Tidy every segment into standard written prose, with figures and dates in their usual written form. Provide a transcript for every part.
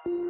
Okay.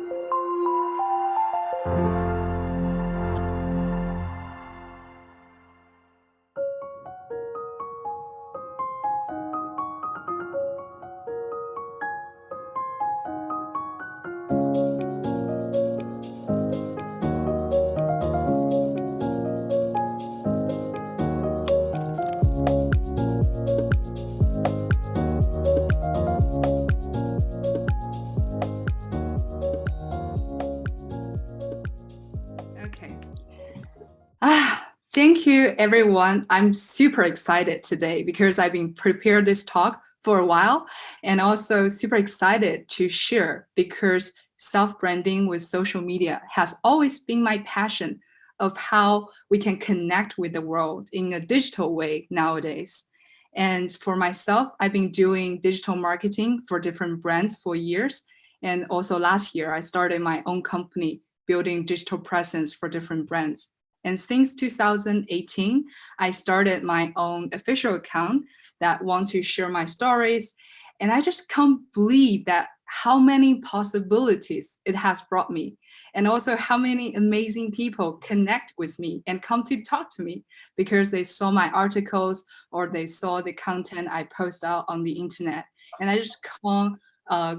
Thank you, everyone. I'm super excited today because I've been prepared this talk for a while and also super excited to share because self-branding with social media has always been my passion of how we can connect with the world in a digital way nowadays. And for myself, I've been doing digital marketing for different brands for years. And also last year, I started my own company building digital presence for different brands. And since 2018, I started my own official account that want to share my stories. And I just can't believe that how many possibilities it has brought me. And also how many amazing people connect with me and come to talk to me because they saw my articles or they saw the content I post out on the internet. And I just can't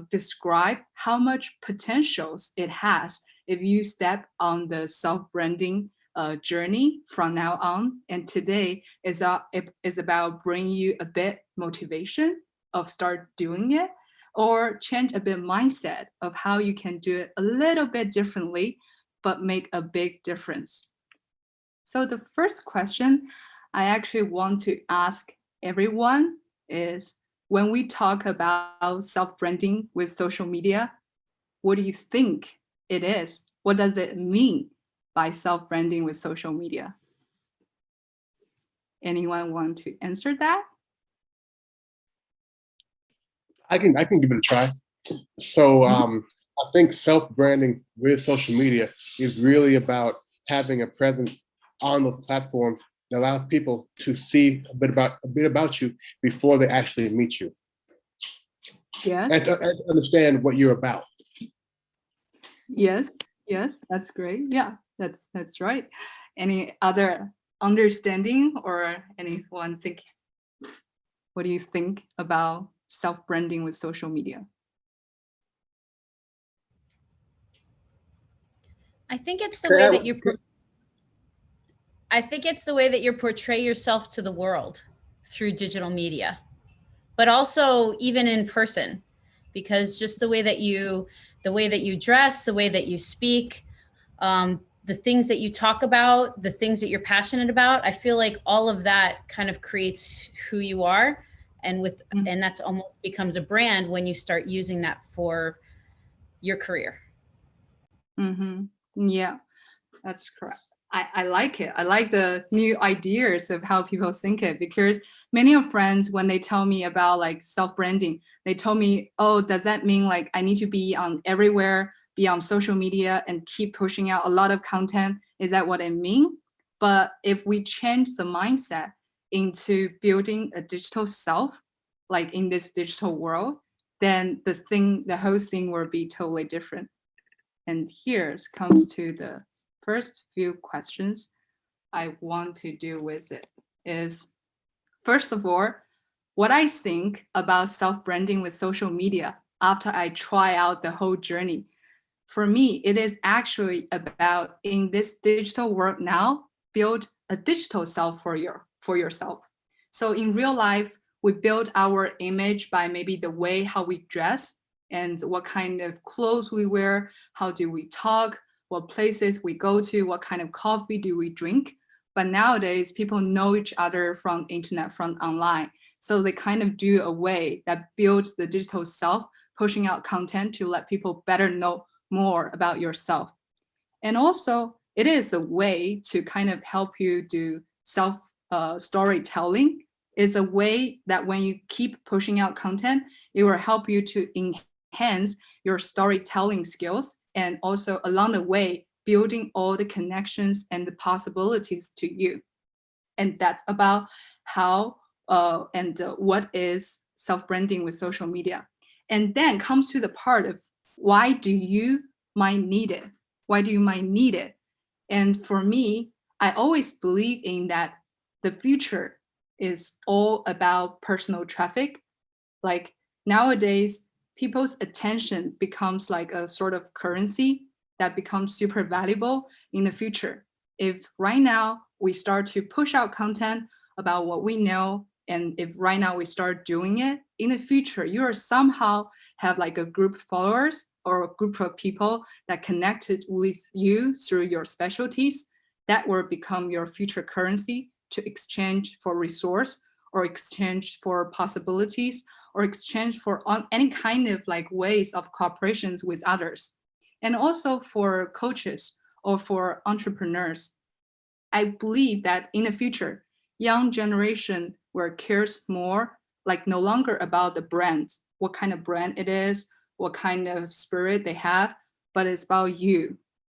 describe how much potentials it has if you step on the self-branding journey from now on. And today is about bringing you a bit motivation of start doing it or change a bit mindset of how you can do it a little bit differently, but make a big difference. So the first question I actually want to ask everyone is, when we talk about self-branding with social media, what do you think it is? What does it mean by self-branding with social media? Anyone want to answer that? I can give it a try. So I think self-branding with social media is really about having a presence on those platforms that allows people to see a bit about you before they actually meet you. Yes. And to understand what you're about. Yes, that's great. Yeah, that's right. Any other understanding or anyone think? What do you think about self-branding with social media? I think it's the way that you portray yourself to the world through digital media, but also even in person, because just the way that you dress, the way that you speak, the things that you talk about, the things that you're passionate about, I feel like all of that kind of creates who you are. And and that's almost becomes a brand when you start using that for your career. Yeah, that's correct. I like it. I like the new ideas of how people think it, because many of friends, when they tell me about like self-branding, they told me, oh, does that mean like I need to be on everywhere, be on social media and keep pushing out a lot of content? Is that what it means? But if we change the mindset into building a digital self, like in this digital world, then the whole thing will be totally different. And here comes to the first few questions I want to do with it is, first of all, what I think about self-branding with social media after I try out the whole journey. For me, it is actually about, in this digital world now, build a digital self for yourself. So in real life, we build our image by maybe the way how we dress and what kind of clothes we wear, how do we talk, what places we go to, what kind of coffee do we drink. But nowadays, people know each other from internet, from online. So they kind of do a way that builds the digital self, pushing out content to let people better know more about yourself. And also, it is a way to kind of help you do self storytelling. Is a way that when you keep pushing out content, it will help you to enhance your storytelling skills, and also along the way, building all the connections and the possibilities to you. And that's about how what is self-branding with social media. And then comes to the part of, why do you might need it? Why do you might need it? And for me, I always believe in that the future is all about personal traffic. Like nowadays, people's attention becomes like a sort of currency that becomes super valuable in the future. If right now we start to push out content about what we know, and if right now we start doing it, in the future, you are somehow have like a group of followers or a group of people that connected with you through your specialties that will become your future currency to exchange for resource or exchange for possibilities or exchange for any kind of like ways of cooperations with others. And also for coaches or for entrepreneurs, I believe that in the future, young generation will cares more, like no longer about the brand, what kind of brand it is, what kind of spirit they have, but it's about you.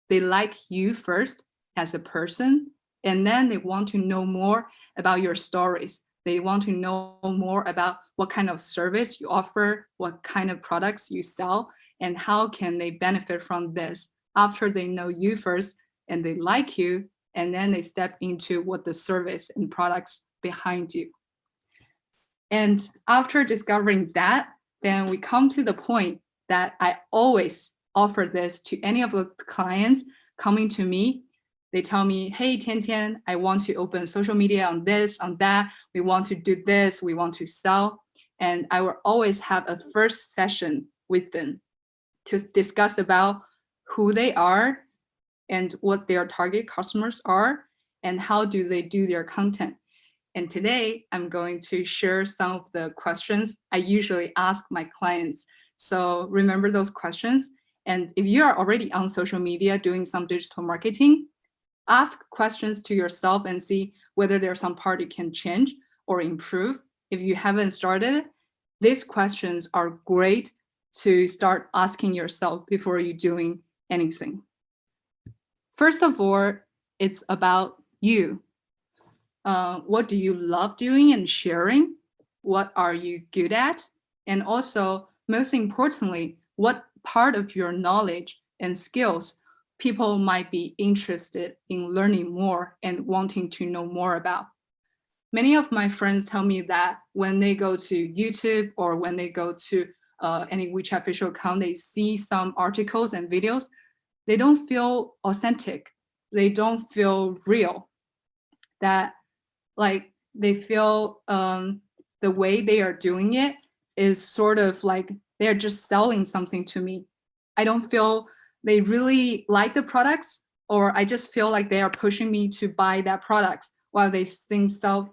They like you first as a person, and then they want to know more about your stories. They want to know more about what kind of service you offer, what kind of products you sell, and how can they benefit from this after they know you first and they like you, and then they step into what the service and products behind you. And after discovering that, then we come to the point that I always offer this to any of the clients coming to me. They tell me, hey, Tiantian, I want to open social media on this, on that. We want to do this, we want to sell. And I will always have a first session with them to discuss about who they are and what their target customers are and how do they do their content. And today I'm going to share some of the questions I usually ask my clients. So remember those questions. And if you are already on social media doing some digital marketing, ask questions to yourself and see whether there's some part you can change or improve. If you haven't started, these questions are great to start asking yourself before you're doing anything. First of all, it's about you. What do you love doing and sharing? What are you good at? And also, most importantly, what part of your knowledge and skills people might be interested in learning more and wanting to know more about. Many of my friends tell me that when they go to YouTube or when they go to any WeChat official account, they see some articles and videos, they don't feel authentic. They don't feel real. That like they feel the way they are doing it is sort of like they're just selling something to me. I don't feel they really like the products, or I just feel like they are pushing me to buy that product while they themselves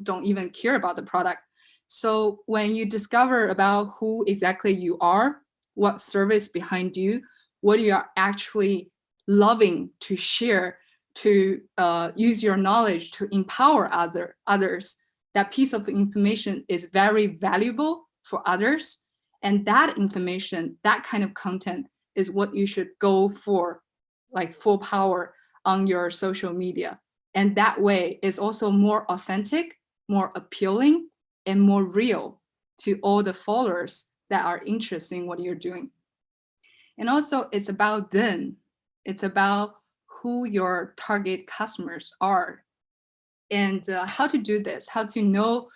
don't even care about the product. So when you discover about who exactly you are, what service behind you, what you are actually loving to share, to use your knowledge to empower others, that piece of information is very valuable for others. And that information, that kind of content is what you should go for, like full power on your social media. And that way is also more authentic, more appealing, and more real to all the followers that are interested in what you're doing. And also it's about them. It's about who your target customers are and how to do this, how to know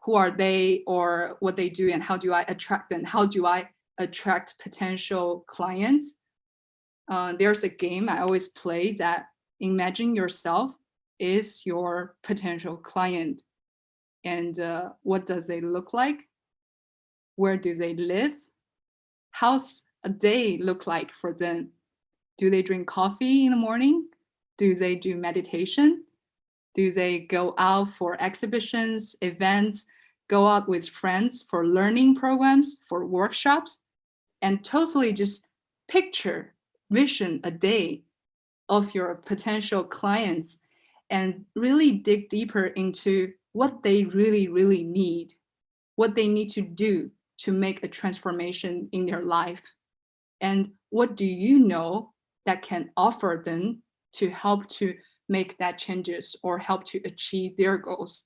who are they or what they do and how do I attract them? How do I attract potential clients? There's a game I always play that imagine yourself is your potential client. And what does they look like? Where do they live? How's a day look like for them? Do they drink coffee in the morning? Do they do meditation? Do they go out for exhibitions, events, go out with friends for learning programs, for workshops? And totally just picture, vision a day of your potential clients and really dig deeper into what they really, really need, what they need to do to make a transformation in their life. And what do you know that can offer them to help to make that changes or help to achieve their goals?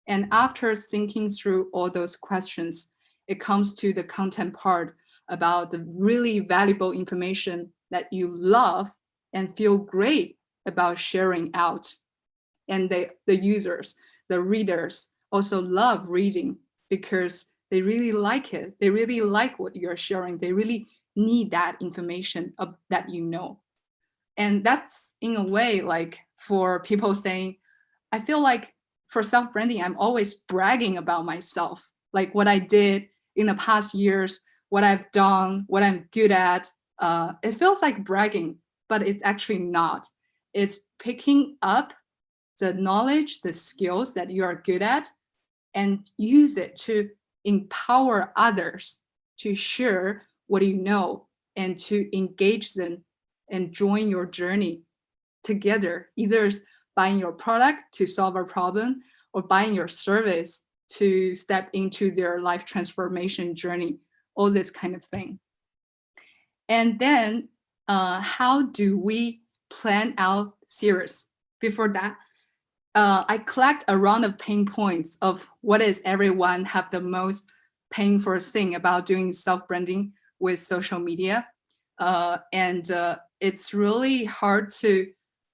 And after thinking through all those questions, it comes to the content part about the really valuable information that you love and feel great about sharing out. And the users, the readers also love reading because they really like it. They really like what you're sharing. They really need that information that you know. And that's in a way like for people saying, I feel like for self-branding, I'm always bragging about myself, like what I did in the past years, what I've done, what I'm good at. It feels like bragging, but it's actually not. It's picking up the knowledge, the skills that you are good at, and use it to empower others to share what you know and to engage them and join your journey together, either buying your product to solve a problem or buying your service to step into their life transformation journey, all this kind of thing. And then how do we plan out series? Before that, I collect a round of pain points of what is everyone have the most painful thing about doing self-branding with social media. And it's really hard to,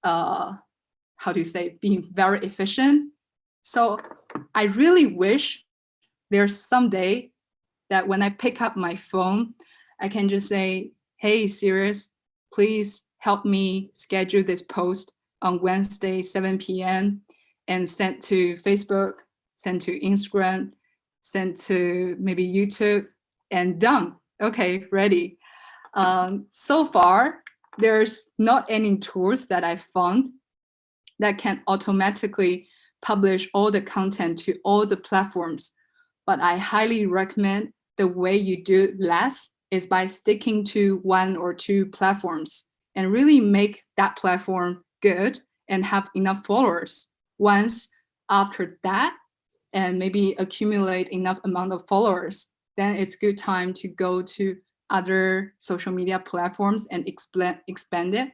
how do you say, be very efficient. So I really wish there's someday that when I pick up my phone, I can just say, hey, Sirius, please help me schedule this post on Wednesday, 7 p.m. and send to Facebook, send to Instagram, send to maybe YouTube, and done. Okay, ready. So far, there's not any tools that I found that can automatically publish all the content to all the platforms. But I highly recommend the way you do less is by sticking to 1 or 2 platforms and really make that platform good and have enough followers. Once after that, and maybe accumulate enough amount of followers, then it's good time to go to other social media platforms and expand it.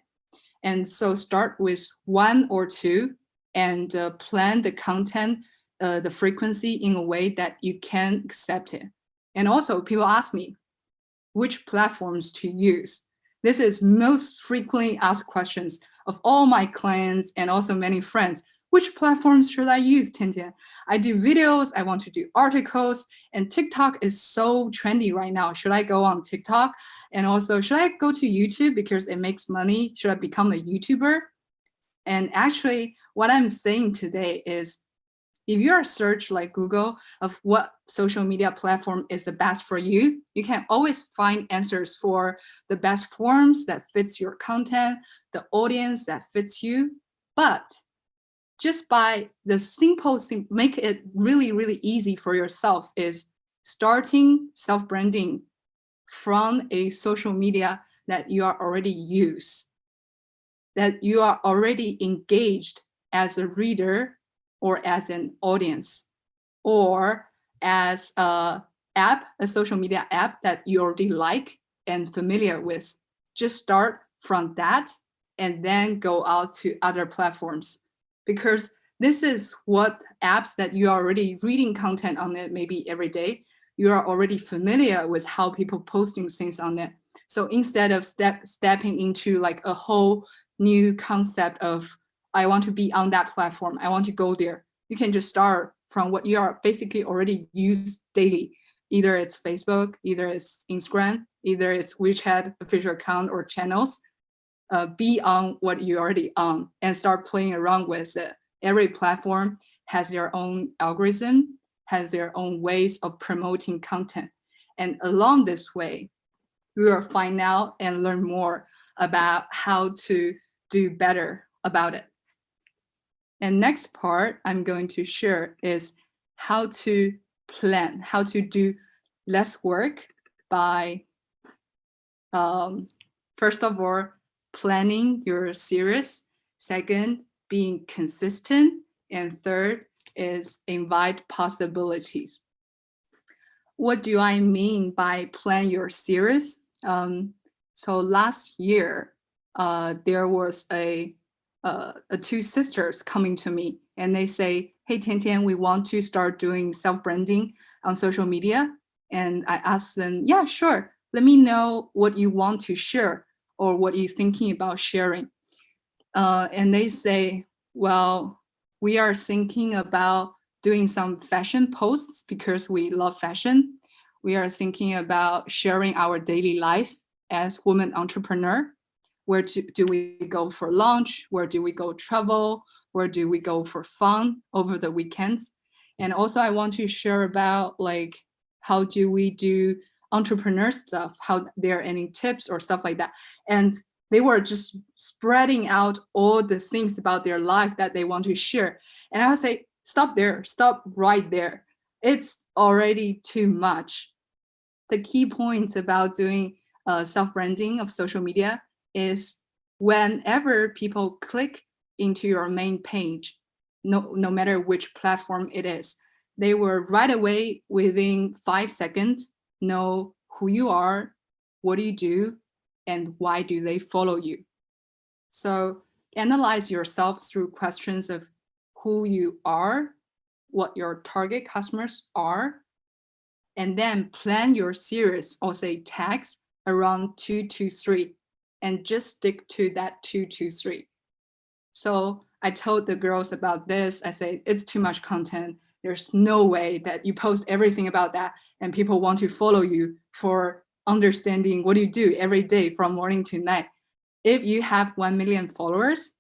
And so start with 1 or 2 and plan the content, the frequency in a way that you can accept it. And also people ask me which platforms to use. This is most frequently asked questions of all my clients and also many friends. Which platforms should I use, Tiantian? I do videos, I want to do articles, and TikTok is so trendy right now. Should I go on TikTok? And also, should I go to YouTube because it makes money? Should I become a YouTuber? And actually, what I'm saying today is, if you are search like Google of what social media platform is the best for you, you can always find answers for the best forms that fits your content, the audience that fits you. But just by the simple thing, make it really, really easy for yourself is starting self-branding from a social media that you are already use, that you are already engaged as a reader or as an audience, or as a app, a social media app that you already like and familiar with. Just start from that and then go out to other platforms, because this is what apps that you are already reading content on it maybe every day. You are already familiar with how people posting things on it. So instead of stepping into like a whole new concept of, I want to be on that platform, I want to go there, you can just start from what you are basically already use daily. Either it's Facebook, either it's Instagram, either it's WeChat official account or channels. Be on what you're already on and start playing around with it. Every platform has their own algorithm, has their own ways of promoting content. And along this way, we will find out and learn more about how to do better about it. And next part I'm going to share is how to plan, how to do less work by, first of all, planning your series. Second, being consistent. And third is invite possibilities. What do I mean by plan your series? So last year, there was a 2 sisters coming to me and they say, hey, Tiantian, we want to start doing self-branding on social media. And I asked them, yeah, sure. let me know what you want to share or what you're thinking about sharing. And they say, well, we are thinking about doing some fashion posts because we love fashion. We are thinking about sharing our daily life as women entrepreneur. Where do we go for lunch? Where do we go travel? Where do we go for fun over the weekends? And also I want to share about like, how do we do entrepreneur stuff? How there are any tips or stuff like that. And they were just spreading out all the things about their life that they want to share. And I would say, stop there, stop right there. It's already too much. The key points about doing self-branding of social media is whenever people click into your main page, no matter which platform it is, they will right away within 5 seconds know who you are, what do you do, and why do they follow you. So analyze yourself through questions of who you are, what your target customers are, and then plan your series or say tags around 2 to 3 and just stick to that 2 to 3. So I told the girls about this. I said, it's too much content. There's no way that you post everything about that and people want to follow you for understanding what you do every day from morning to night. If you have 1 million followers,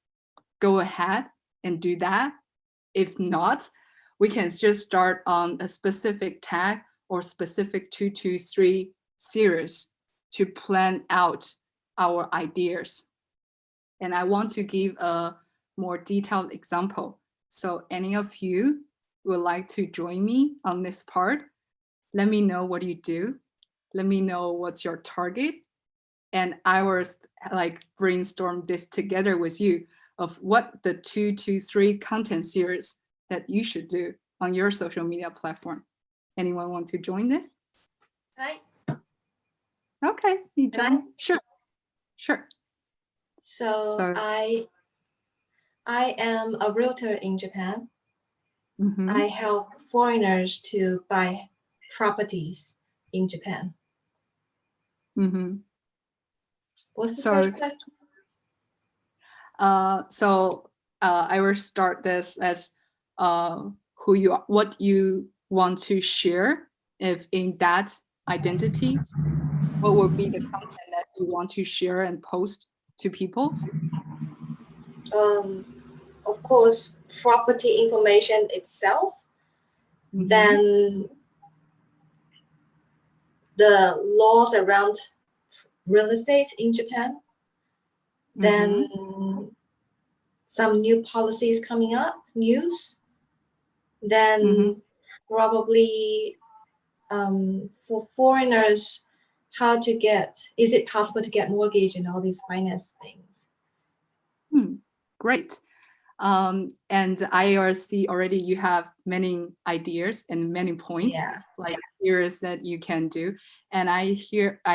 go ahead and do that. If not, we can just start on a specific tag or specific 2 to 3 series to plan out our ideas. And I want to give a more detailed example. So any of you would like to join me on this part, let me know what you do. Let me know what's your target. And I will like brainstorm this together with you of what the 2 to 3 content series that you should do on your social media platform. Anyone want to join this? Right. Okay, you join. Sure, sure. So I am a realtor in Japan. I help foreigners to buy properties in Japan. What's the first question? I will start this as who you are, what you want to share. If in that identity, what would be the content that you want to share and post to people? Of course, property information itself. Then the laws around real estate in Japan. Then some new policies coming up, news. Then probably for foreigners, how to get, is it possible to get mortgage and all these finance things? Great. And I see already you have many ideas and many points, like areas that you can do. And I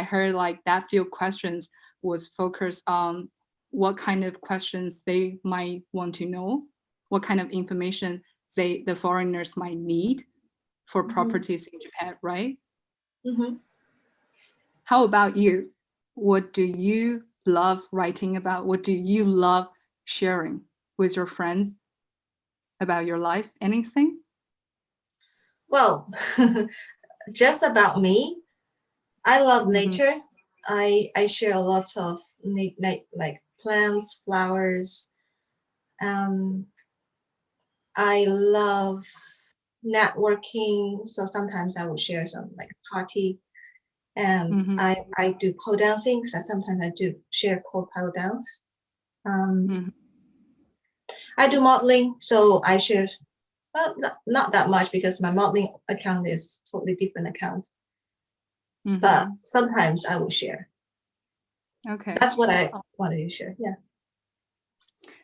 heard like that few questions was focused on what kind of questions they might want to know, what kind of information the foreigners might need for properties in Japan, right? How about you? What do you love writing about? What do you love sharing with your friends about your life? Anything? Well, just about me, I love nature. I share a lot of like plants, flowers. I love networking, so sometimes I will share some like party. And I do pole dancing, so sometimes I do share pole dance. I do modeling, so I share, well, not that much because my modeling account is totally different account. But sometimes I will share. Okay. That's what I wanted to share. Yeah.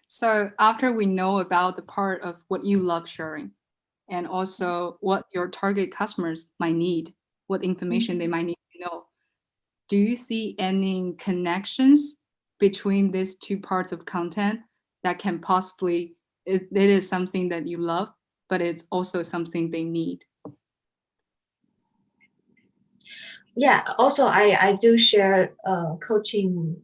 So after we know about the part of what you love sharing and also what your target customers might need, what information they might need to know, do you see any connections between these two parts of content that can possibly, it is something that you love, but it's also something they need? Yeah, also I do share coaching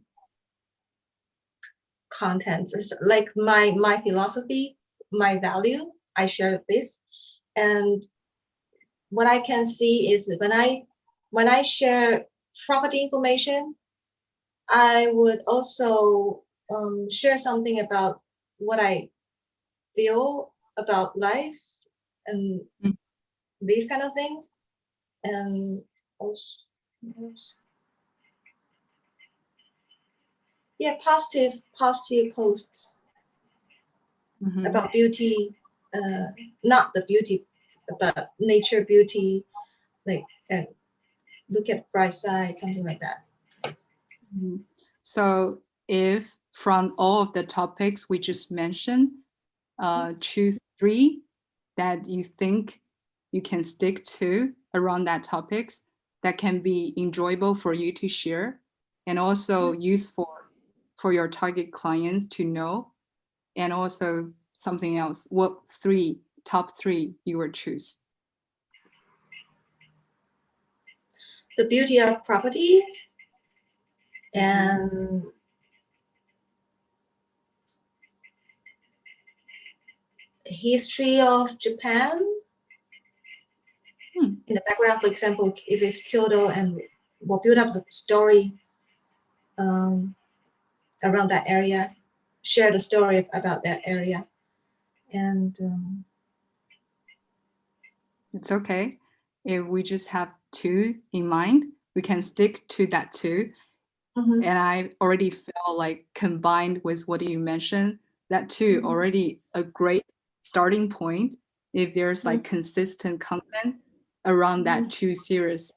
content. It's like my philosophy, my value, I share this. And what I can see is when I share property information, I would also share something about what I feel about life and Mm. these kind of things. And also, yeah, positive posts Mhm. about beauty, not the beauty, but nature beauty, like look at bright side, something like that. Mhm. So if from all of the topics we just mentioned, choose 3 that you think you can stick to around that topics that can be enjoyable for you to share and also useful for your target clients to know, and also something else. What 3, top 3 you would choose? The beauty of property and history of Japan. Hmm. In the background, for example, if it's Kyoto, and we'll build up the story um, around that area, share the story about that area, and It's okay. If we just have 2 in mind, we can stick to that 2. mhm, And I already feel like combined with what you mentioned, that too mhm, already a great starting point if there's mhm, like consistent content around that mhm, 2 series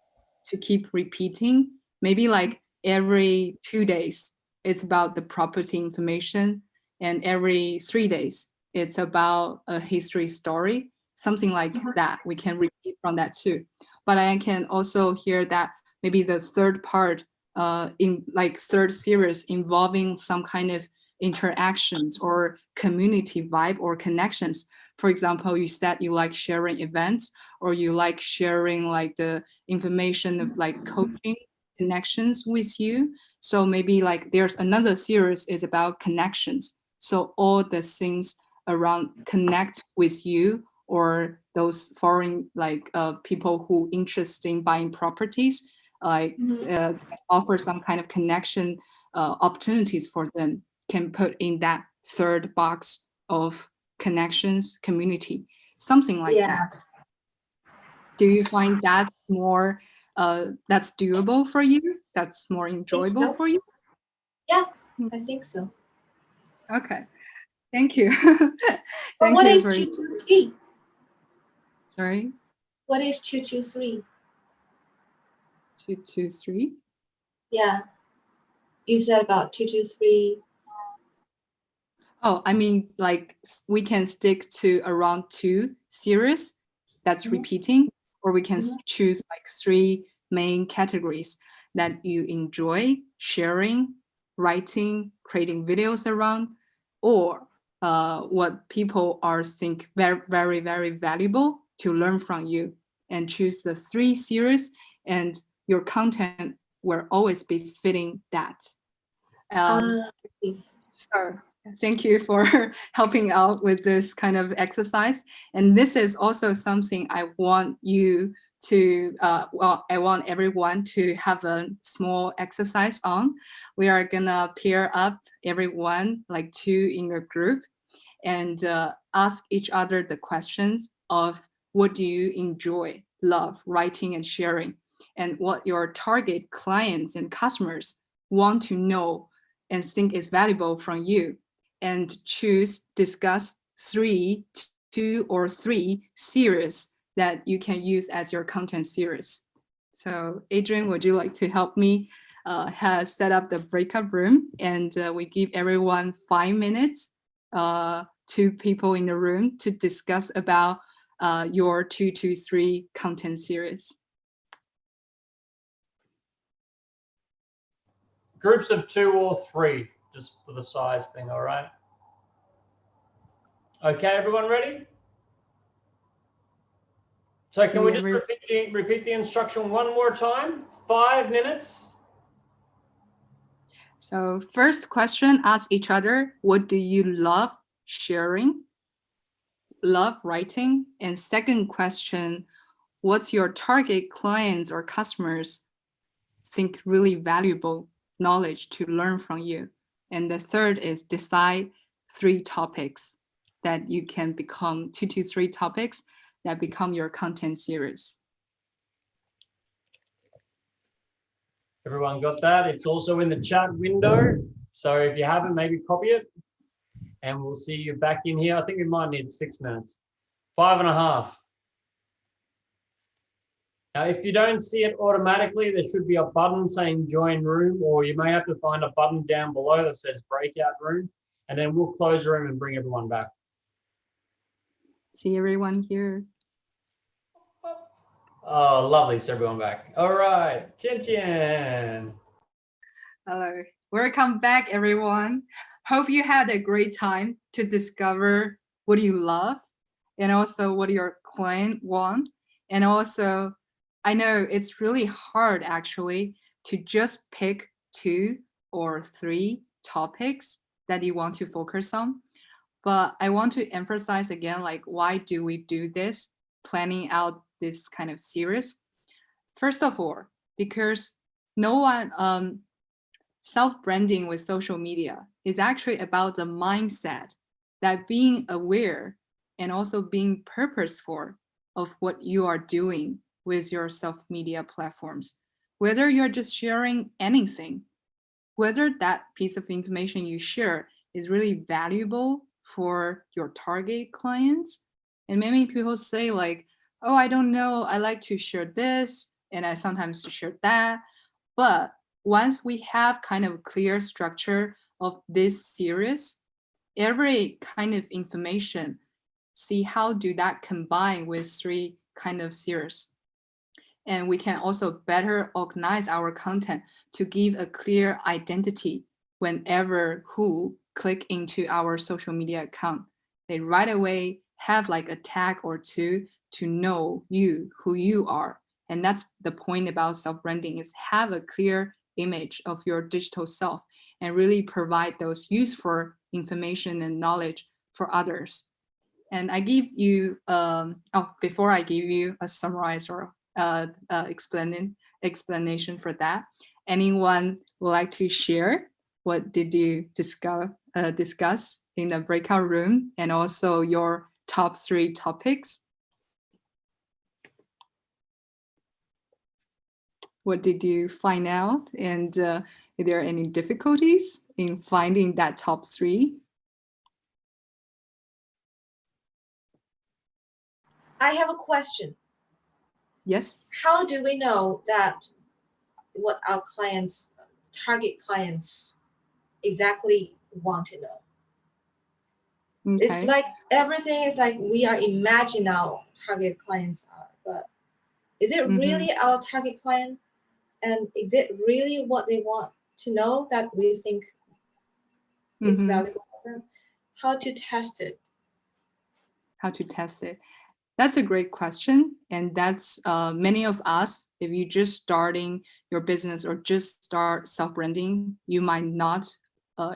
to keep repeating. Maybe like every 2 days, it's about the property information, and every 3 days, it's about a history story, something like mhm. that. We can repeat from that too. But I can also hear that maybe the third part in like third series involving some kind of interactions or community vibe or connections. For example, you said you like sharing events or you like sharing like the information of like coaching connections with you. So maybe like there's another series is about connections. So all the things around connect with you or those foreign like people who interested in buying properties, like Mhm. offer some kind of connection opportunities for them, can put in that third box of connections community, something like Yeah, that. Do you find that more that's doable for you, that's more I think enjoyable so. for you? Yeah, Mm, I think so. okay, thank you. But Thank what you is for 223? sorry. What is 223? 223. Yeah, you said about 223. Oh, I mean, like we can stick to around 2 series that's Mhm, repeating, or we can mhm, choose like 3 main categories that you enjoy sharing, writing, creating videos around, or what people are think very, very, very valuable to learn from you, and choose the 3 series, and your content will always be fitting that. Um, I see. so thank you for helping out with this kind of exercise. And this is also something I want you to, well, I want everyone to have a small exercise on. We are gonna pair up everyone, like 2 in a group, and ask each other the questions of what do you enjoy, love, writing and sharing, and what your target clients and customers want to know and think is valuable from you, and discuss 2 or 3 series that you can use as your content series. So Adrian, would you like to help me has set up the breakout room, and we give everyone 5 minutes, 2 people in the room to discuss about your 2 to 3 content series. Groups of 2 or 3, just for the size thing, all right? Okay, everyone ready? So can we See just repeat the instruction one more time? 5 minutes. So first question, ask each other, what do you love sharing, love writing? And second question, what's your target clients or customers think really valuable knowledge to learn from you? And the third is decide 3 topics that you can become, 2 to 3 topics that become your content series. Everyone got that? It's also in the chat window. So if you haven't, maybe copy it. And we'll see you back in here. I think we might need 6 minutes. 5.5. Now, if you don't see it automatically, there should be a button saying join room, or you may have to find a button down below that says breakout room, and then we'll close the room and bring everyone back. See everyone here. Oh, lovely. So everyone back. All right, Tiantian. Hello, welcome back everyone. Hope you had a great time to discover what you love and also what your client want. And also, I know it's really hard actually to just pick 2 or 3 topics that you want to focus on. But I want to emphasize again, like, why do we do this, planning out this kind of series? First of all, because no one, self-branding with social media is actually about the mindset that being aware and also being purposeful of what you are doing with your self-media platforms. Whether you're just sharing anything, whether that piece of information you share is really valuable for your target clients. And many people say like, oh, I don't know, I like to share this and I sometimes share that. But once we have kind of clear structure of this series, every kind of information, see how do that combine with 3 kind of series. And we can also better organize our content to give a clear identity whenever who click into our social media account. They right away have like a tag or 2 to know you, who you are. And that's the point about self-branding, is have a clear image of your digital self and really provide those useful information and knowledge for others. And I give you, before I give you a summarize or explanation for that, anyone would like to share what did you discuss in the breakout room and also your top 3 topics? What did you find out? And are there any difficulties in finding that top 3? I have a question. Yes. How do we know that what our clients, target clients, exactly want to know? Okay. It's like everything is like we are imagining our target clients are, but is it really our target client? And is it really what they want to know that we think it's valuable for them? How to test it? How to test it? That's a great question. And that's many of us, if you just starting your business or just start self-branding, you might not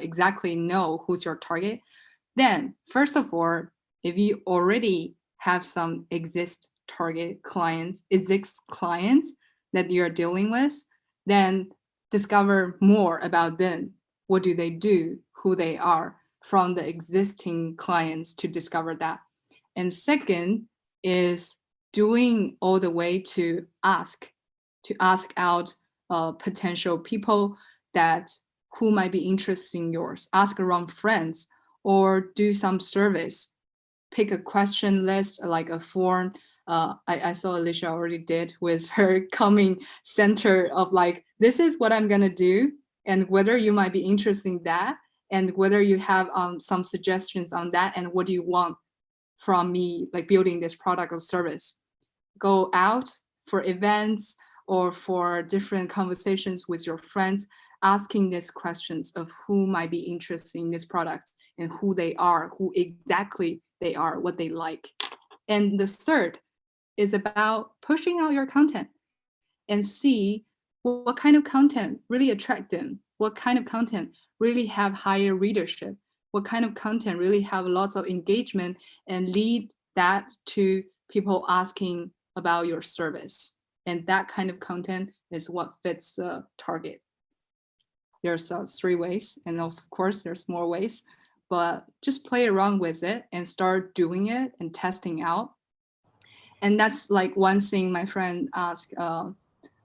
exactly know who's your target. Then first of all, if you already have some target clients that you're dealing with, then discover more about them. What do they do, who they are from the existing clients to discover that. And second is doing all the way to ask out potential people that who might be interested in yours. Ask around friends or do some service. Pick a question list like a form. I saw Alicia already did with her coming center of like, this is what I'm gonna do, and whether you might be interested in that, and whether you have some suggestions on that, and what do you want from me, like building this product or service. Go out for events or for different conversations with your friends, asking these questions of who might be interested in this product and who they are, who exactly they are, what they like. And the third is about pushing out your content and see what kind of content really attract them, what kind of content really have higher readership, what kind of content really have lots of engagement and lead that to people asking about your service. And that kind of content is what fits the target. There's 3 ways, and of course there's more ways, but just play around with it and start doing it and testing out. And that's like one thing my friend asked.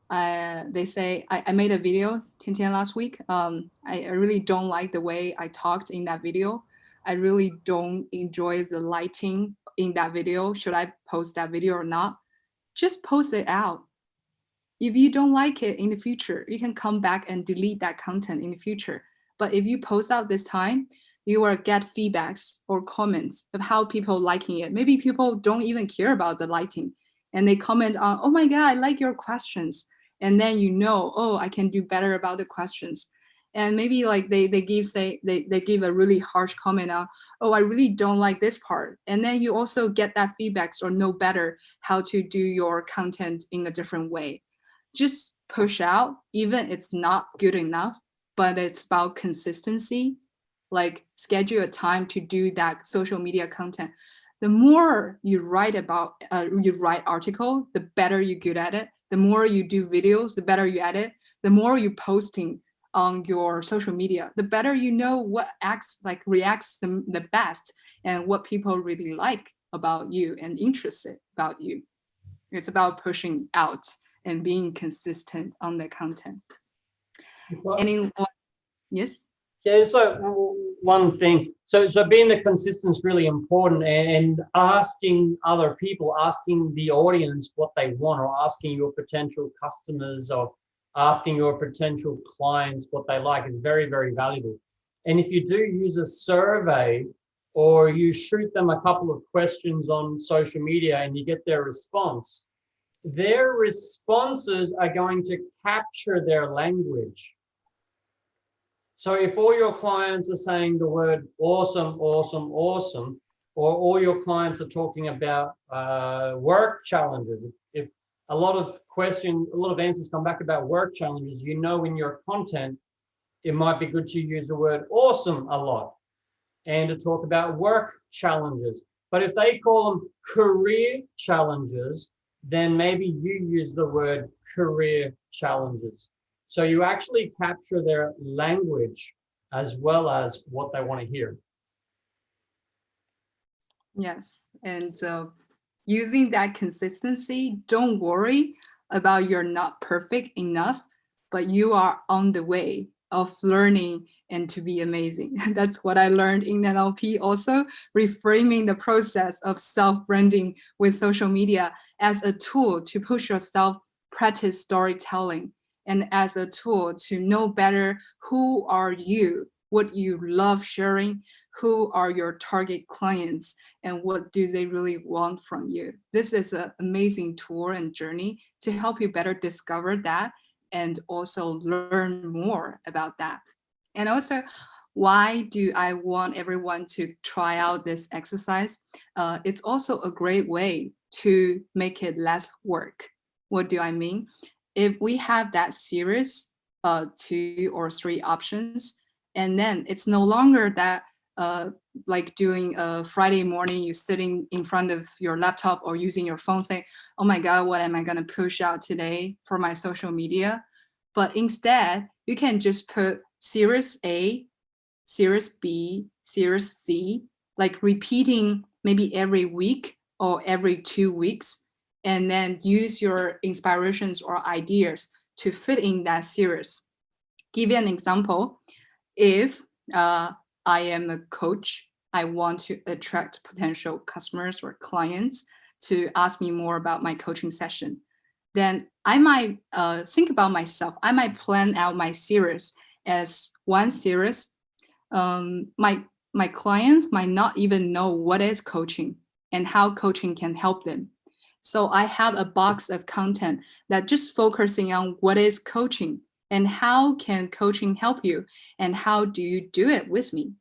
They say I made a video, Tiantian, last week. I really don't like the way I talked in that video. I really don't enjoy the lighting in that video. Should I post that video or not? Just post it out. If you don't like it in the future, you can come back and delete that content in the future. But if you post out this time, you will get feedbacks or comments of how people liking it. Maybe people don't even care about the lighting and they comment on, oh my God, I like your questions. And then you know, oh, I can do better about the questions. And maybe like they give a really harsh comment on, oh, I really don't like this part. And then you also get that feedbacks or know better how to do your content in a different way. Just push out, even it's not good enough, but it's about consistency. Like schedule a time to do that social media content. The more you write article, the better you're good at it. The more you do videos, the better you at it. The more you posting on your social media, the better you know what reacts the best and what people really like about you and interested about you. It's about pushing out and being consistent on the content. Yes? Yeah, so one thing, so being the consistent is really important, and asking other people, asking the audience what they want, or asking your potential customers or asking your potential clients what they like is very, very valuable. And if you do use a survey or you shoot them a couple of questions on social media and you get their responses are going to capture their language. So if all your clients are saying the word awesome, awesome, awesome, or all your clients are talking about work challenges, if a lot of answers come back about work challenges, you know in your content, it might be good to use the word awesome a lot and to talk about work challenges. But if they call them career challenges, then maybe you use the word career challenges. So you actually capture their language as well as what they want to hear. Yes, and using that consistency, don't worry about you're not perfect enough, but you are on the way of learning and to be amazing. That's what I learned in NLP also, reframing the process of self-branding with social media as a tool to push yourself, practice storytelling, and as a tool to know better who are you, what you love sharing, who are your target clients, and what do they really want from you. This is an amazing tool and journey to help you better discover that and also learn more about that. And also, why do I want everyone to try out this exercise? It's also a great way to make it less work. What do I mean? If we have that series, 2 or 3 options, and then it's no longer that like doing a Friday morning, you sitting in front of your laptop or using your phone saying, oh my God, what am I going to push out today for my social media? But instead, you can just put series A, series B, series C, like repeating maybe every week or every 2 weeks, and then use your inspirations or ideas to fit in that series. Give you an example. If I am a coach, I want to attract potential customers or clients to ask me more about my coaching session, then I might think about myself. I might plan out my series as one series. My clients might not even know what is coaching and how coaching can help them. So I have a box of content that just focusing on what is coaching and how can coaching help you and how do you do it with me.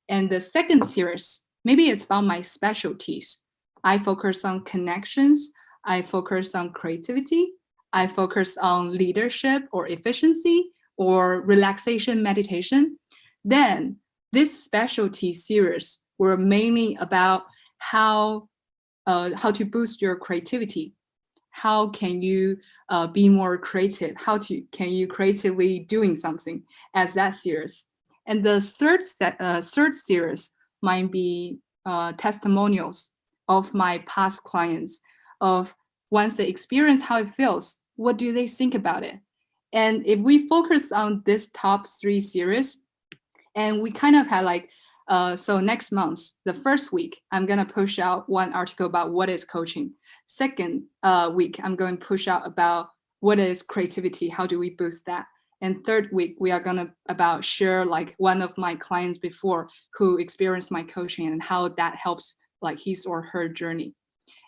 And the second series, maybe it's about my specialties. I focus on connections. I focus on creativity. I focus on leadership or efficiency or relaxation meditation. Then this specialty series were mainly about how to boost your creativity. How can you be more creative? Can you creatively doing something as that series? And the third series might be testimonials of my past clients, of once they experience how it feels, what do they think about it? And if we focus on this top 3 series, and we kind of had like, so next month, the first week, I'm gonna push out one article about what is coaching. Second week, I'm going to push out about what is creativity, how do we boost that? And third week, we are gonna about share like one of my clients before who experienced my coaching and how that helps like his or her journey.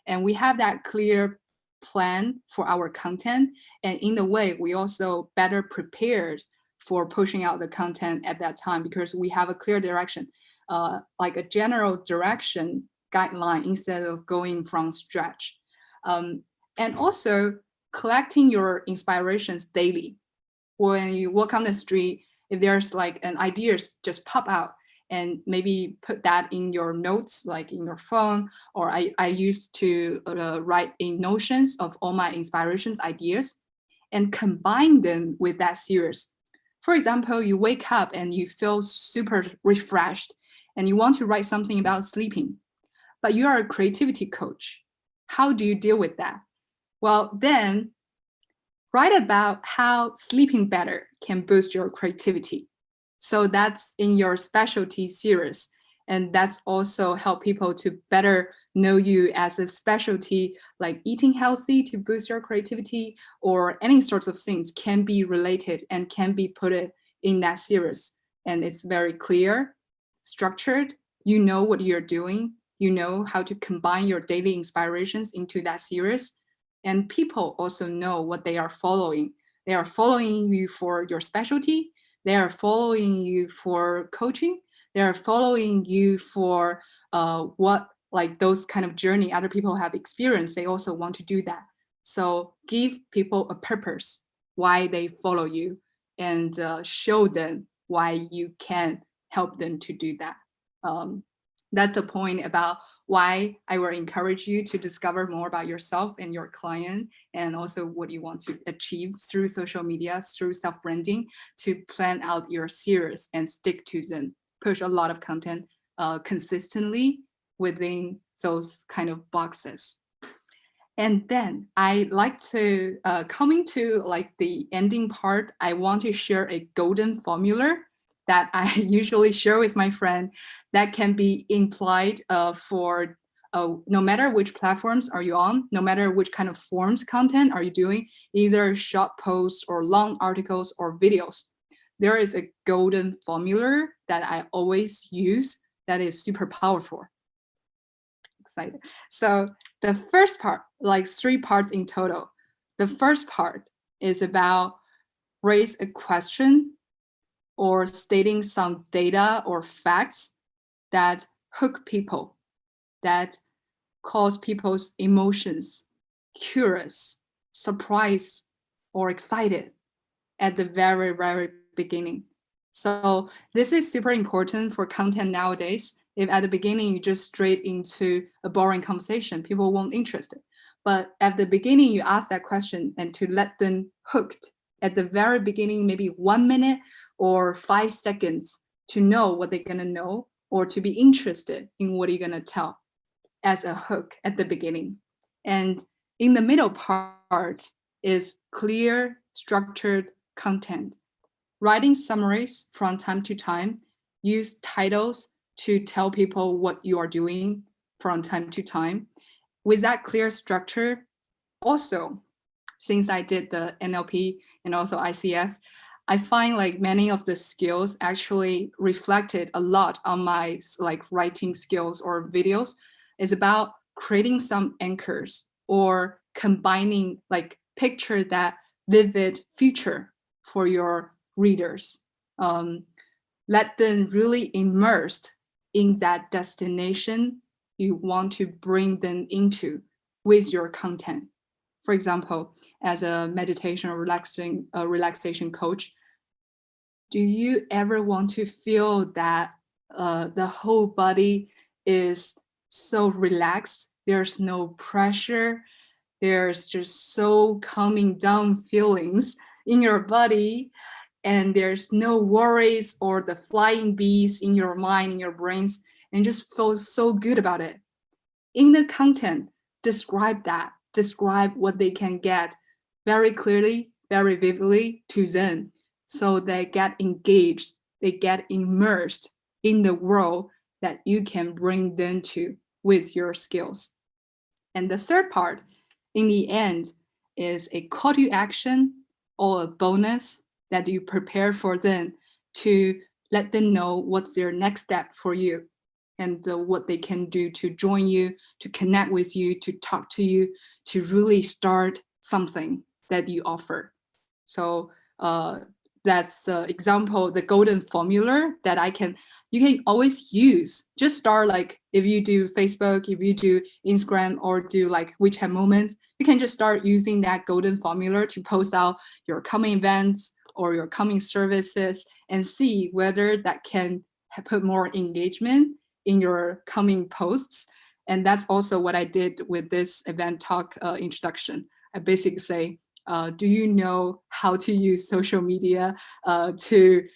And we have that clear plan for our content. And in a way, we also better prepared for pushing out the content at that time because we have a clear direction, like a general direction guideline instead of going from scratch. And also collecting your inspirations daily. When you walk on the street, if there's like an idea just pop out, and maybe put that in your notes, like in your phone, or I used to write in Notions of all my inspirations, ideas, and combine them with that series. For example, you wake up and you feel super refreshed and you want to write something about sleeping, but you are a creativity coach. How do you deal with that? Well, then write about how sleeping better can boost your creativity. So that's in your specialty series. And that's also help people to better know you as a specialty, like eating healthy to boost your creativity, or any sorts of things can be related and can be put in that series. And it's very clear, structured. You know what you're doing. You know how to combine your daily inspirations into that series. And people also know what they are following. They are following you for your specialty. They are following you for coaching. They are following you for what like those kind of journey other people have experienced. They also want to do that. So give people a purpose why they follow you, and show them why you can help them to do that. That's the point about why I will encourage you to discover more about yourself and your client, and also what you want to achieve through social media, through self-branding, to plan out your series and stick to them. Push a lot of content consistently within those kind of boxes. And then I like to, coming to like the ending part, I want to share a golden formula that I usually share with my friend that can be implied for no matter which platforms are you on, no matter which kind of forms content are you doing, either short posts or long articles or videos. There is a golden formula that I always use that is super powerful. Excited. So the first part, like 3 parts in total. The first part is about raise a question or stating some data or facts that hook people, that cause people's emotions, curious, surprised, or excited at the very, very beginning. So this is super important for content nowadays. If at the beginning you just straight into a boring conversation, people won't interested. But at the beginning, you ask that question and to let them hooked at the very beginning, maybe 1 minute or 5 seconds to know what they're gonna know or to be interested in what you're gonna tell as a hook at the beginning. And in the middle part is clear, structured content. Writing summaries from time to time, use titles to tell people what you are doing from time to time. With that clear structure, also, since I did the NLP and also ICF, I find like many of the skills actually reflected a lot on my like writing skills or videos. Is about creating some anchors or combining, like picture that vivid future for your readers. Let them really immersed in that destination you want to bring them into with your content. For example, as a meditation or relaxation coach, do you ever want to feel that the whole body is so relaxed? There's no pressure. There's just so calming down feelings in your body, and there's no worries or the flying bees in your mind, in your brains, and just feel so good about it. In the content, describe that. Describe what they can get very clearly, very vividly to them. So they get engaged, they get immersed in the world that you can bring them to with your skills. And the third part, in the end, is a call to action or a bonus that you prepare for them to let them know what's their next step for you and what they can do to join you, to connect with you, to talk to you, to really start something that you offer. So that's the example, the golden formula that you can always use. Just start, like if you do Facebook, if you do Instagram, or do like WeChat moments, you can just start using that golden formula to post out your coming events or your coming services and see whether that can put more engagement in your coming posts. And that's also what I did with this event talk introduction. I basically say, do you know how to use social media to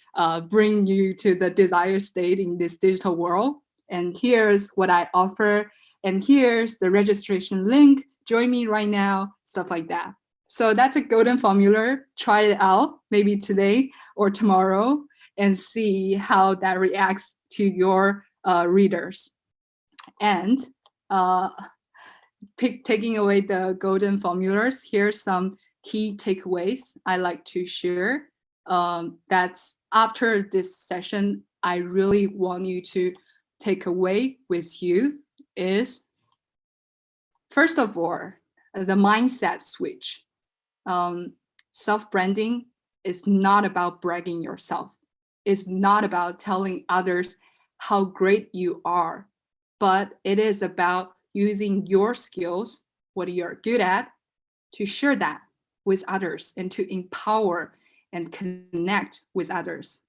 bring you to the desired state in this digital world? And here's what I offer. And here's the registration link. Join me right now, stuff like that. So that's a golden formula. Try it out maybe today or tomorrow and see how that reacts to your readers. And taking away the golden formulas, here's some key takeaways I like to share. That's after this session, I really want you to take away with you is, first of all, the mindset switch. Self-branding is not about bragging yourself. It's not about telling others how great you are, but it is about using your skills, what you're good at, to share that with others and to empower and connect with others.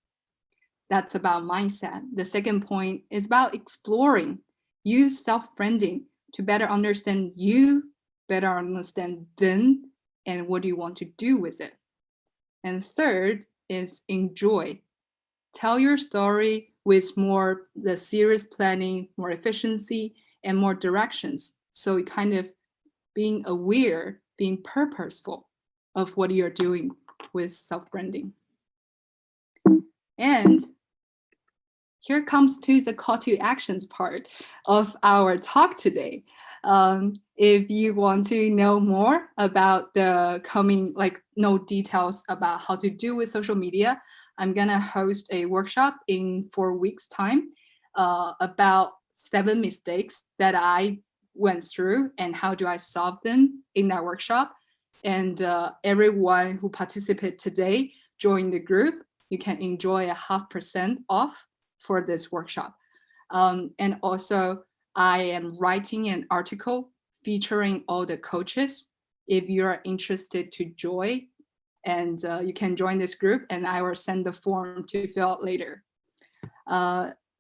That's about mindset. The second point is about exploring. Use self-branding to better understand you, better understand them, and what do you want to do with it. And third is enjoy. Tell your story with more the serious planning, more efficiency, and more directions. So it kind of being aware, being purposeful of what you're doing with self-branding. And here comes to the call to actions part of our talk today. If you want to know more about the coming, know details about how to do with social media, I'm gonna host a workshop in 4 weeks' time about 7 mistakes that I went through and how do I solve them in that workshop. And everyone who participated today, join the group, you can enjoy a 0.5% off for this workshop. And also, I am writing an article featuring all the coaches. If you're interested to join, and you can join this group, and I will send the form to fill out later.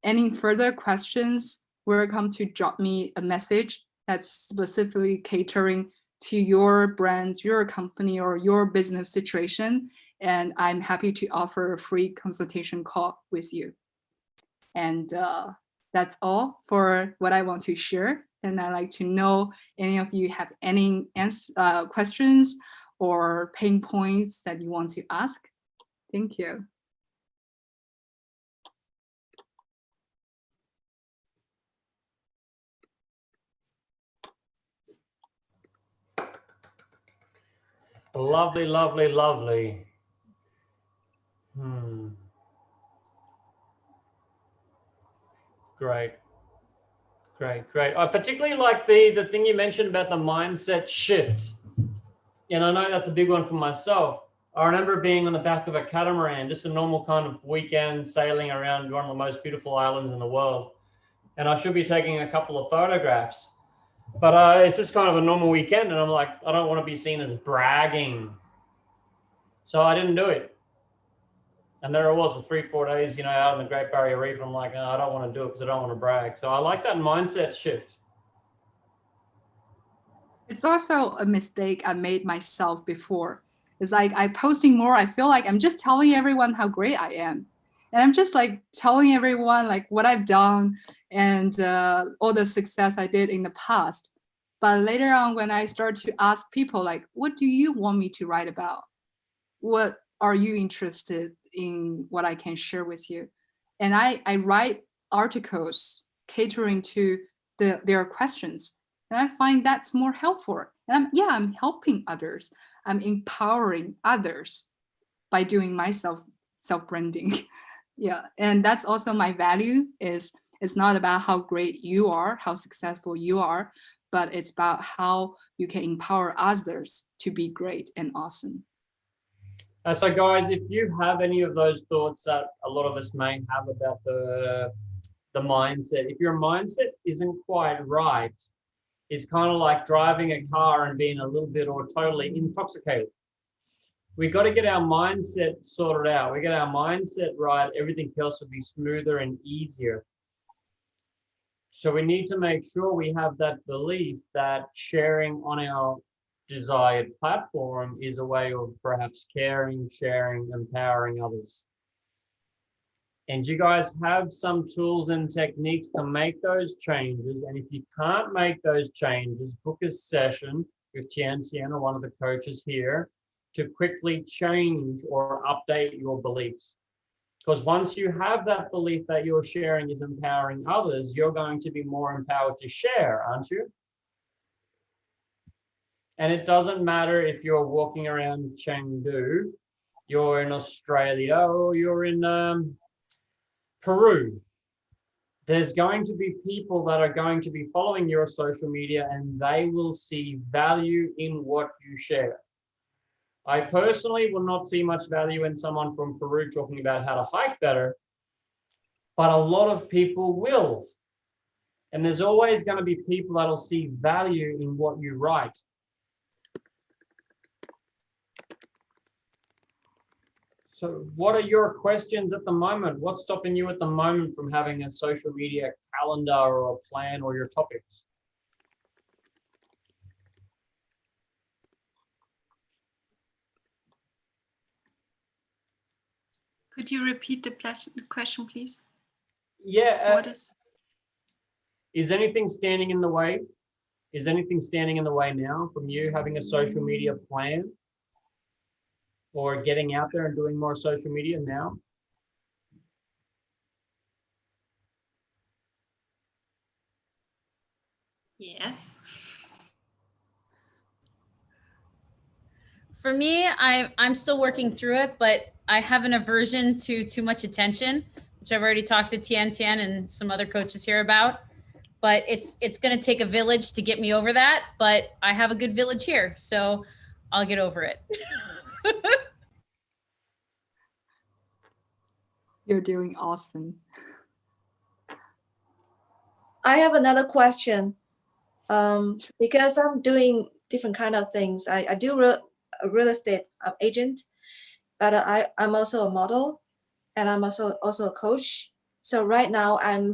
Any further questions, welcome to drop me a message that's specifically catering to your brand, your company, or your business situation. And I'm happy to offer a free consultation call with you. And that's all for what I want to share. And I'd like to know any of you have any questions or pain points that you want to ask. Thank you. Lovely, lovely, lovely. Great. Great, great. I particularly like the thing you mentioned about the mindset shift. And I know that's a big one for myself. I remember being on the back of a catamaran, just a normal kind of weekend sailing around one of the most beautiful islands in the world. and I should be taking a couple of photographs. But it's just kind of a normal weekend, and I'm like, I don't want to be seen as bragging. So I didn't do it. And there I was for 3-4 days, out in the Great Barrier Reef. I'm like, I don't want to do it because I don't want to brag. So I like that mindset shift. It's also a mistake I made myself before. It's like I posting more, I feel like I'm just telling everyone how great I am. And I'm just like telling everyone like what I've done and all the success I did in the past. But later on, when I start to ask people like, what do you want me to write about? What are you interested in what I can share with you? And I write articles catering to their questions. And I find that's more helpful. And I'm helping others. I'm empowering others by doing my self-branding. Yeah. And that's also my value is it's not about how great you are, how successful you are, but it's about how you can empower others to be great and awesome. So guys, if you have any of those thoughts that a lot of us may have about the mindset, if your mindset isn't quite right, it's kind of like driving a car and being a little bit or totally intoxicated. We got to get our mindset sorted out. We get our mindset right, everything else will be smoother and easier. So we need to make sure we have that belief that sharing on our desired platform is a way of perhaps caring, sharing, empowering others. And you guys have some tools and techniques to make those changes. And if you can't make those changes, book a session with Tiantian or one of the coaches here to quickly change or update your beliefs. Because once you have that belief that your sharing is empowering others, you're going to be more empowered to share, aren't you? And it doesn't matter if you're walking around Chengdu, you're in Australia, or you're in Peru. There's going to be people that are going to be following your social media and they will see value in what you share. I personally will not see much value in someone from Peru talking about how to hike better, but a lot of people will. And there's always going to be people that'll see value in what you write. So what are your questions at the moment? What's stopping you at the moment from having a social media calendar or a plan or your topics? Could you repeat the question, please? Yeah. What Is anything standing in the way? Is anything standing in the way now from you having a social media plan or getting out there and doing more social media now? Yes. For me, I'm still working through it, but I have an aversion to too much attention, which I've already talked to Tiantian and some other coaches here about. But it's going to take a village to get me over that. But I have a good village here, so I'll get over it. You're doing awesome. I have another question. Because I'm doing different kind of things. I do a real estate agent, but I'm also a model, and I'm also a coach. So right now I'm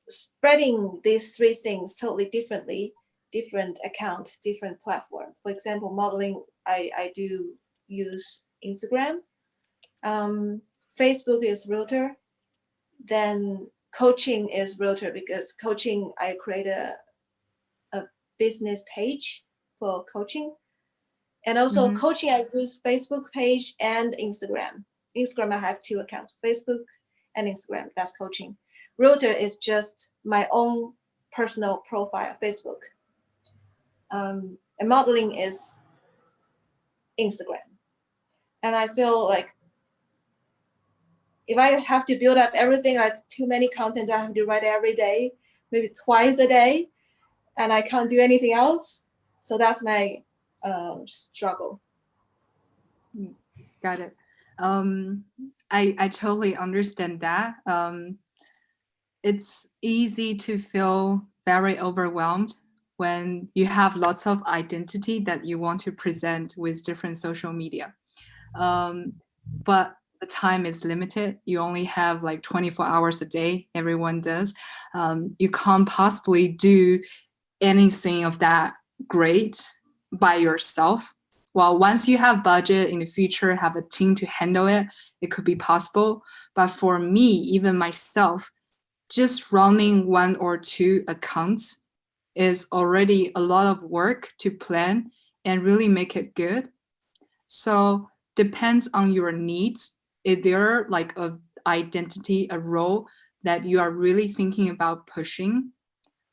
spreading these three things totally differently, different account, different platform. For example, modeling, I do use Instagram. Facebook is Realtor. Then coaching is Realtor, because coaching, I create a business page for coaching. And also coaching, I use Facebook page and Instagram. Instagram, I have 2 accounts, Facebook and Instagram. That's coaching. Realtor is just my own personal profile, Facebook. And modeling is Instagram. And I feel like if I have to build up everything, like too many content I have to write every day, maybe twice a day, and I can't do anything else. So that's my struggle. Got it. I totally understand that. it's easy to feel very overwhelmed when you have lots of identity that you want to present with different social media. But the time is limited. You only have like 24 hours a day. Everyone does. You can't possibly do anything of that great by yourself. Well, once you have budget in the future, have a team to handle it, it could be possible. But for me, even myself, just running one or two accounts is already a lot of work to plan and really make it good. So depends on your needs. Is there like a identity, a role that you are really thinking about pushing?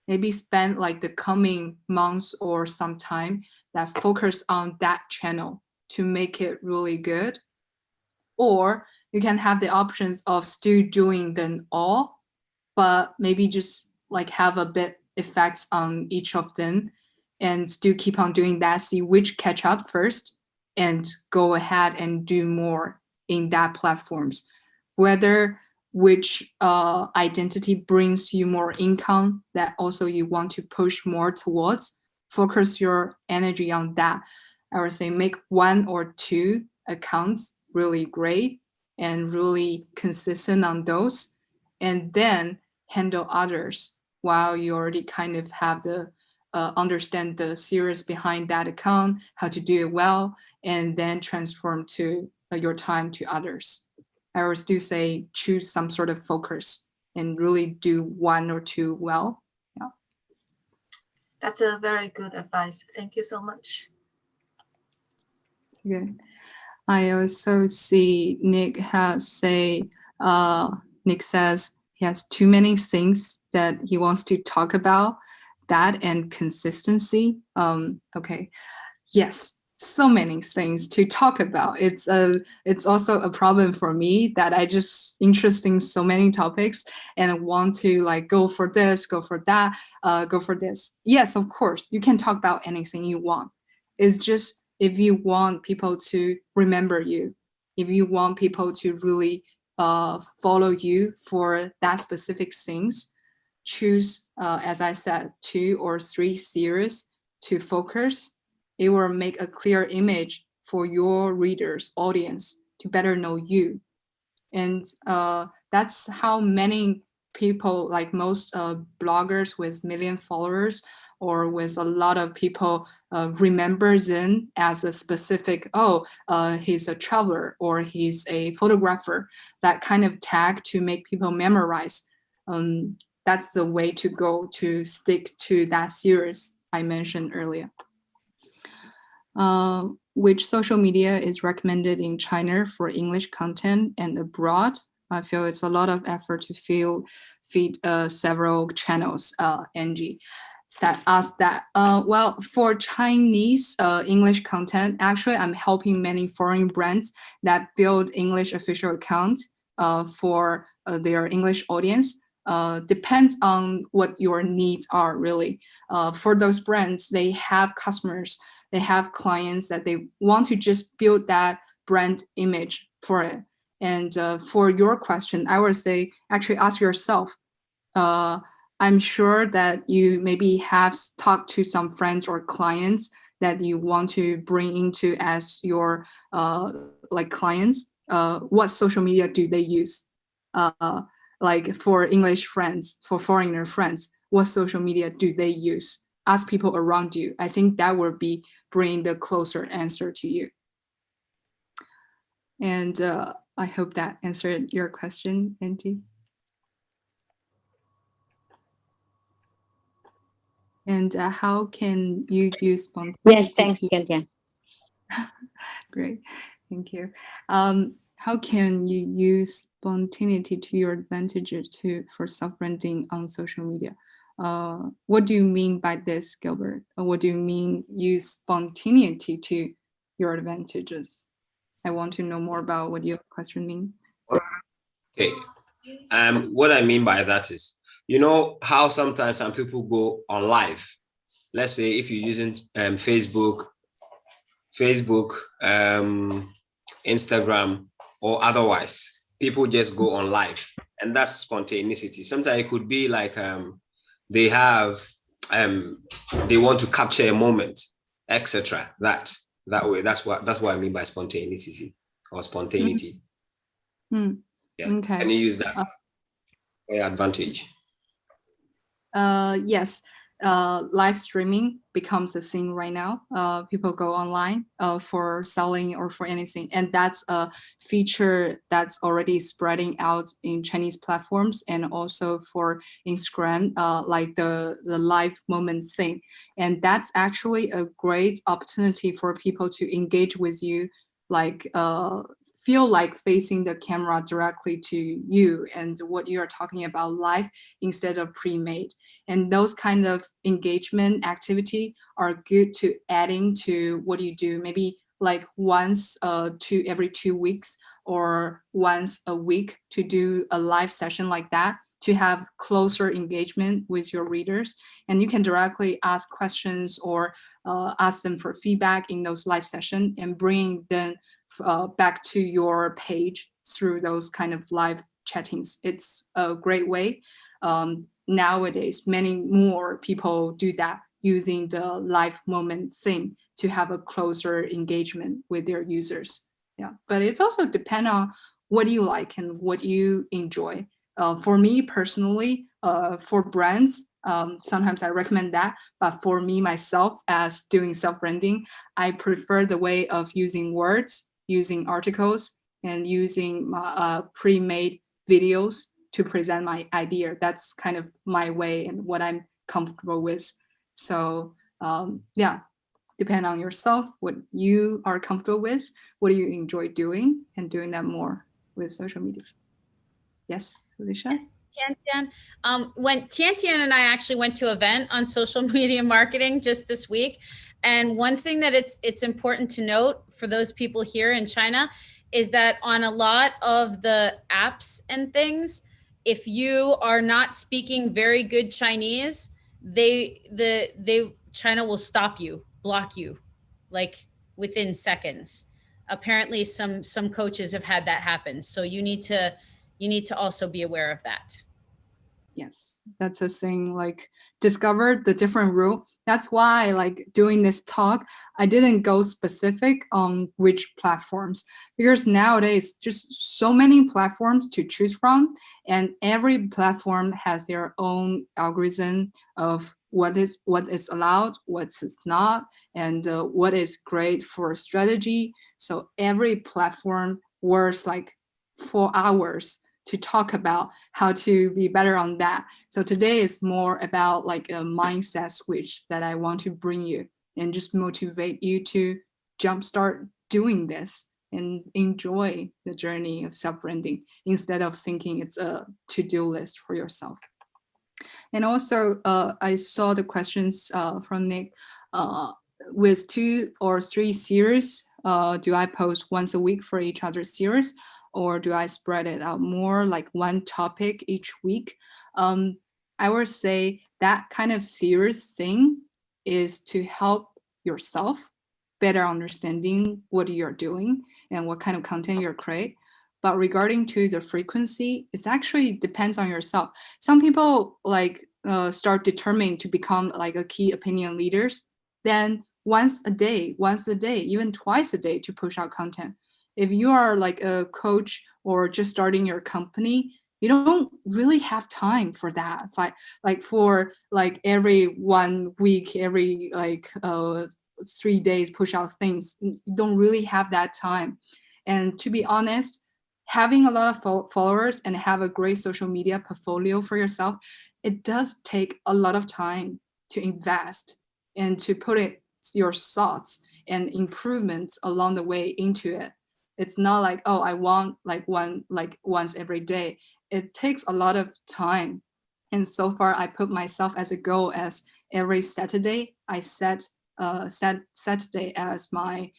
Maybe spend like the coming months or some time that focus on that channel to make it really good. Or you can have the options of still doing them all, but maybe just like have a bit effects on each of them and still keep on doing that, see which catch up first and go ahead and do more in that platforms. Whether which identity brings you more income that also you want to push more towards, focus your energy on that. I would say make one or two accounts really great and really consistent on those, and then handle others while you already kind of have the understand the series behind that account, how to do it well, and then transform to your time to others. I always do say choose some sort of focus and really do one or two well. Yeah. That's a very good advice. Thank you so much. Good. I also see Nick has Nick says he has too many things that he wants to talk about, that and consistency. Okay. Yes, so many things to talk about. It's also a problem for me that I just interested in so many topics and I want to like go for this, go for that, go for this. Yes, of course, you can talk about anything you want. It's just if you want people to remember you, if you want people to really follow you for that specific things, choose, as I said, 2 or 3 series to focus. It will make a clear image for your readers, audience, to better know you. And that's how many people, like most bloggers with million followers or with a lot of people remember Zen as a specific, he's a traveler or he's a photographer, that kind of tag to make people memorize. That's the way to go to stick to that series I mentioned earlier. Which social media is recommended in China for English content and abroad? I feel it's a lot of effort to feed several channels. Angie asked that. Well, for Chinese English content, actually, I'm helping many foreign brands that build English official accounts for their English audience. Depends on what your needs are, really. For those brands, they have customers, they have clients that they want to just build that brand image for it. And for your question, I would say actually ask yourself. I'm sure that you maybe have talked to some friends or clients that you want to bring into as your like clients. What social media do they use? Like for English friends, for foreigner friends, what social media do they use? Ask people around you. I think that will be bring the closer answer to you. And I hope that answered your question, Angie. And how can you use spontaneity? Yes, thanks, Tiantian. Great, thank you. How can you use spontaneity to your advantages for self-branding on social media? What do you mean by this, Gilbert? What do you mean use spontaneity to your advantages? I want to know more about what your question means. Okay. What I mean by that is, you know how sometimes some people go on live. Let's say if you're using Facebook, Instagram, or otherwise, people just go on live, and that's spontaneity. Sometimes it could be like they have they want to capture a moment, etc. That way. That's what I mean by spontaneity or spontaneity. Mm. Yeah. Okay. Can you use that for your advantage? Yes. Live streaming becomes a thing right now. People go online for selling or for anything, and that's a feature that's already spreading out in Chinese platforms and also for Instagram, like the live moment thing. And that's actually a great opportunity for people to engage with you, like feel like facing the camera directly to you and what you are talking about live instead of pre-made. And those kind of engagement activity are good to adding to what you do, maybe like once to every 2 weeks or once a week to do a live session like that to have closer engagement with your readers. And you can directly ask questions or ask them for feedback in those live sessions and bring them back to your page through those kind of live chattings. It's a great way. Nowadays, many more people do that using the live moment thing to have a closer engagement with their users. Yeah, but it's also depend on what you like and what you enjoy. For me personally, for brands, sometimes I recommend that. But for me myself, as doing self-branding, I prefer the way of using words, using articles, and using pre-made videos to present my idea. That's kind of my way and what I'm comfortable with. So yeah, depend on yourself, what you are comfortable with, what do you enjoy doing, and doing that more with social media. Yes, Alicia? Tiantian, when Tiantian and I actually went to an event on social media marketing just this week, and one thing that it's important to note for those people here in China is that on a lot of the apps and things, if you are not speaking very good Chinese, China will stop you, block you, like within seconds. Apparently, some coaches have had that happen. So you need to also be aware of that. Yes, that's a thing, like discover the different rule. That's why like doing this talk, I didn't go specific on which platforms, because nowadays just so many platforms to choose from, and every platform has their own algorithm of what is allowed, what is not, and what is great for strategy. So every platform works like 4 hours to talk about how to be better on that. So today is more about like a mindset switch that I want to bring you and just motivate you to jumpstart doing this and enjoy the journey of self-branding instead of thinking it's a to-do list for yourself. And also, I saw the questions from Nick. With 2 or 3 series, do I post once a week for each other series? Or do I spread it out more, like one topic each week? I would say that kind of series thing is to help yourself better understanding what you're doing and what kind of content you create. But regarding to the frequency, it actually depends on yourself. Some people like start determining to become like a key opinion leaders, then once a day, even twice a day to push out content. If you are like a coach or just starting your company, you don't really have time for that. Like for like every 1 week, every like 3 days push out things, you don't really have that time. And to be honest, having a lot of followers and have a great social media portfolio for yourself, it does take a lot of time to invest and to put it your thoughts and improvements along the way into it. It's not like, oh, I want like once every day. It takes a lot of time. And so far I put myself as a goal as every Saturday I set Saturday as my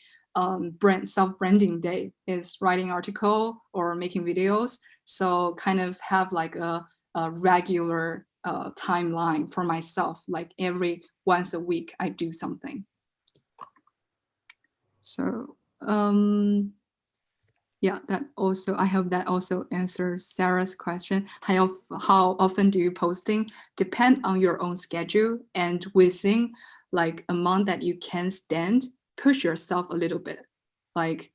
self-branding day, is writing article or making videos. So kind of have like a regular timeline for myself, like every once a week I do something. So Yeah, that also, I hope that also answers Sarah's question. How often do you posting? Depend on your own schedule, and within like a month that you can stand, push yourself a little bit. Like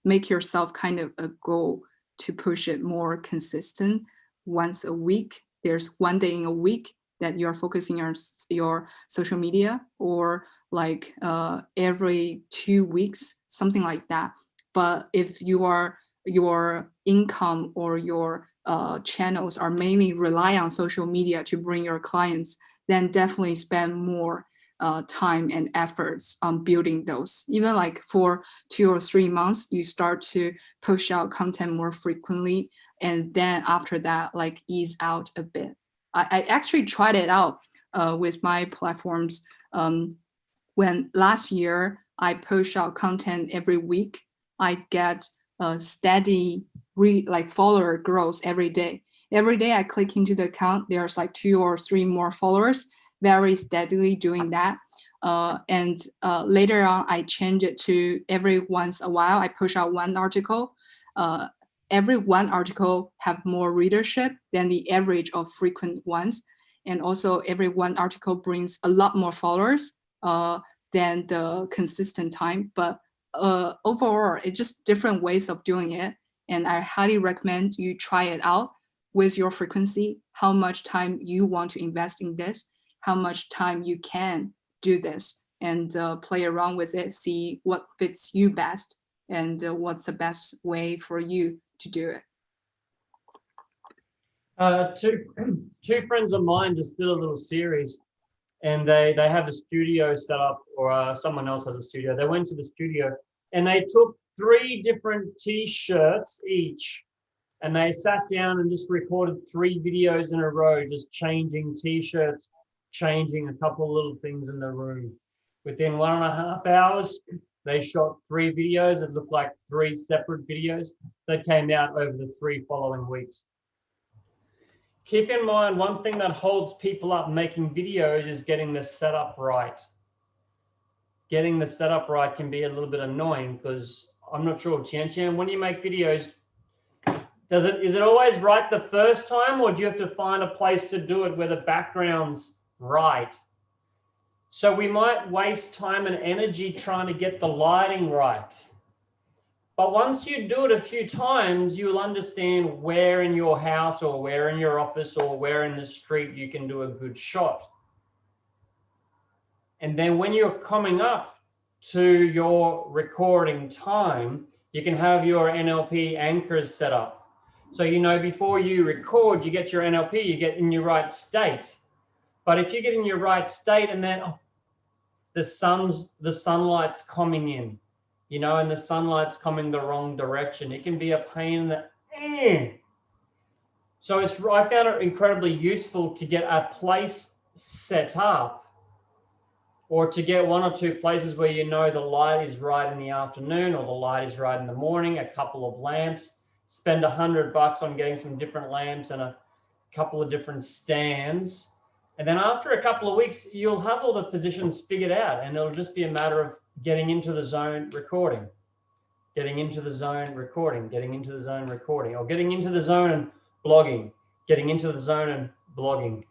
make yourself kind of a goal to push it more consistent once a week. There's one day in a week that you're focusing on your social media, or like every 2 weeks, something like that. But if your income or your channels are mainly rely on social media to bring your clients, then definitely spend more time and efforts on building those. Even like for 2 or 3 months, you start to push out content more frequently, and then after that, like ease out a bit. I actually tried it out with my platforms. When last year I push out content every week, I get a steady like follower growth every day. Every day I click into the account, there's like 2 or 3 more followers, very steadily doing that. And later on, I change it to every once a while, I push out one article. Every one article have more readership than the average of frequent ones. And also every one article brings a lot more followers than the consistent time. But overall, it's just different ways of doing it. And I highly recommend you try it out with your frequency, how much time you want to invest in this, how much time you can do this, and play around with it, see what fits you best, and what's the best way for you to do it. Two friends of mine just did a little series, and they have a studio set up, or someone else has a studio. They went to the studio and they took 3 different t-shirts each, and they sat down and just recorded 3 videos in a row, just changing t-shirts, changing a couple of little things in the room. Within 1.5 hours, they shot 3 videos. It looked like 3 separate videos that came out over the 3 following weeks. Keep in mind, one thing that holds people up making videos is getting the setup right. Getting the setup right can be a little bit annoying, because I'm not sure, Tiantian, when you make videos, is it always right the first time, or do you have to find a place to do it where the background's right? So we might waste time and energy trying to get the lighting right. But once you do it a few times, you'll understand where in your house or where in your office or where in the street you can do a good shot. And then when you're coming up to your recording time, you can have your NLP anchors set up. So, you know, before you record, you get your NLP, you get in your right state. But if you get in your right state and then the sunlight's coming in, you know, and the sunlight's coming the wrong direction, it can be a pain in the So I found it incredibly useful to get a place set up, or to get 1 or 2 places where you know the light is right in the afternoon or the light is right in the morning, a couple of lamps. Spend $100 on getting some different lamps and a couple of different stands. And then after a couple of weeks, you'll have all the positions figured out, and it'll just be a matter of getting into the zone, recording, getting into the zone, recording, getting into the zone, recording, or getting into the zone and blogging, getting into the zone and blogging.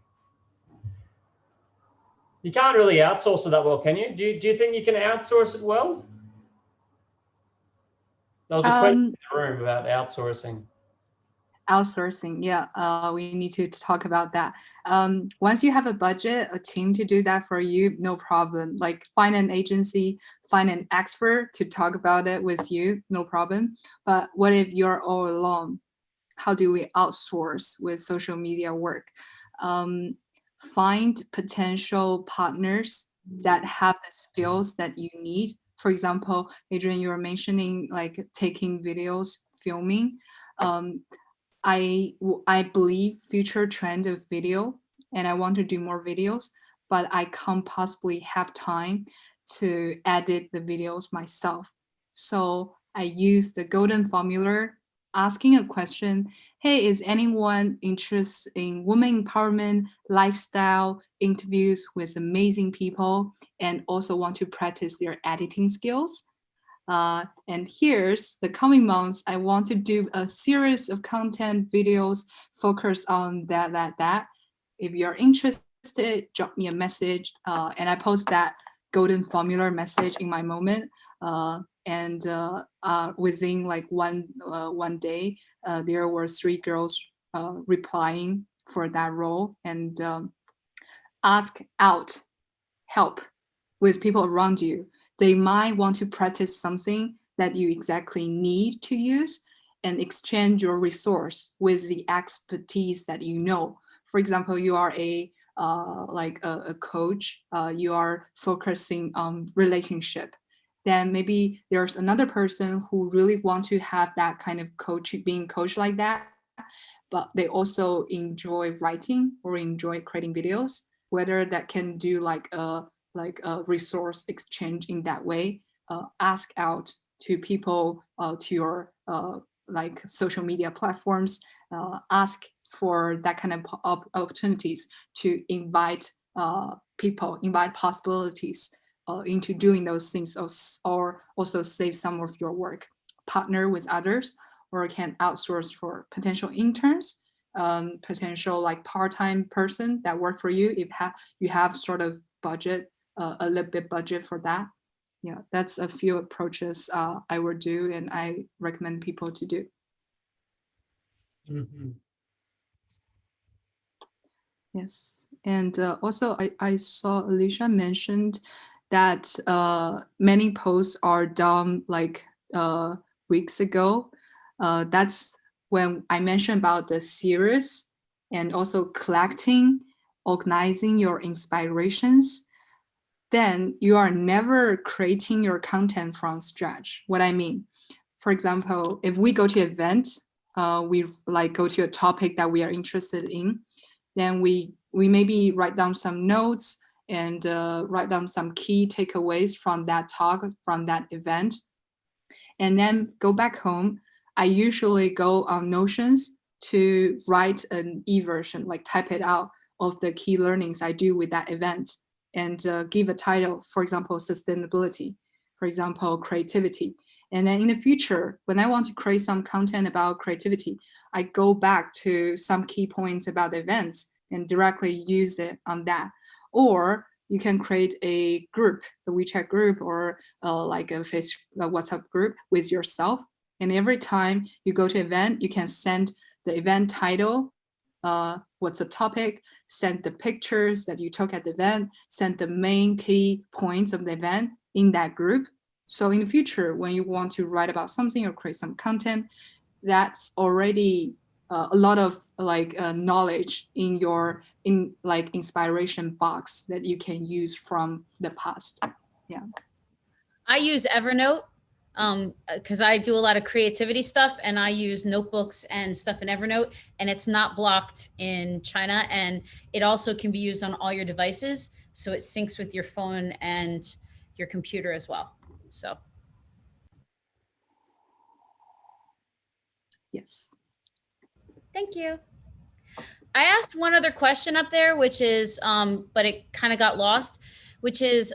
You can't really outsource it that well, can you? Do you think you can outsource it well? There was a question in the room about outsourcing. Outsourcing, yeah, we need to talk about that. Once you have a budget, a team to do that for you, no problem. Like find an agency, find an expert to talk about it with you, no problem. But what if you're all alone? How do we outsource with social media work? Find potential partners that have the skills that you need. For example, Adrian, you were mentioning like taking videos, filming. I believe future trend of video, and I want to do more videos, but I can't possibly have time to edit the videos myself. So I use the golden formula, asking a question. Hey, is anyone interested in women empowerment, lifestyle, interviews with amazing people, and also want to practice their editing skills? And here's the coming months. I want to do a series of content videos focused on that. If you're interested, drop me a message. And I post that golden formula message in my moment. And within like one day, there were 3 girls replying for that role, and ask out help with people around you. They might want to practice something that you exactly need to use, and exchange your resource with the expertise that you know. For example, you are a coach, you are focusing on relationship. Then maybe there's another person who really want to have that kind of being coached like that, but they also enjoy writing or enjoy creating videos. Whether that can do like a resource exchange in that way, ask out to people, to your like social media platforms, ask for that kind of opportunities to invite people, invite possibilities into doing those things, or also save some of your work, partner with others, or can outsource for potential interns, potential like part-time person that work for you if you have sort of budget, a little bit budget for that. Yeah, that's a few approaches I would do, and I recommend people to do. Yes, and also I saw Alicia mentioned that many posts are done like weeks ago. That's when I mentioned about the series, and also collecting, organizing your inspirations. Then you are never creating your content from scratch. What I mean, for example, if we go to an event, we like go to a topic that we are interested in, then we maybe write down some notes, and write down some key takeaways from that talk, from that event, and then go back home. I usually go on Notions to write an e-version, like type it out, of the key learnings I do with that event, and give a title, for example, sustainability, for example, creativity. And then in the future, when I want to create some content about creativity, I go back to some key points about the events and directly use it on that. Or you can create a group, a WeChat group, or like a WhatsApp group with yourself. And every time you go to event, you can send the event title, what's the topic, send the pictures that you took at the event, send the main key points of the event in that group. So in the future, when you want to write about something or create some content, that's already a lot of like knowledge in your like inspiration box that you can use from the past. Yeah. I use Evernote because I do a lot of creativity stuff, and I use notebooks and stuff in Evernote, and it's not blocked in China, and it also can be used on all your devices, so it syncs with your phone and your computer as well. So Yes. thank you. I asked one other question up there, which is, but it kind of got lost, which is,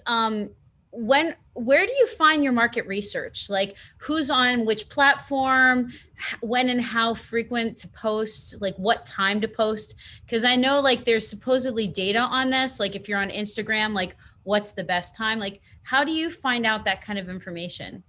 where do you find your market research? Like who's on which platform, when and how frequent to post, like what time to post? Because I know like there's supposedly data on this. Like if you're on Instagram, like what's the best time? Like how do you find out that kind of information?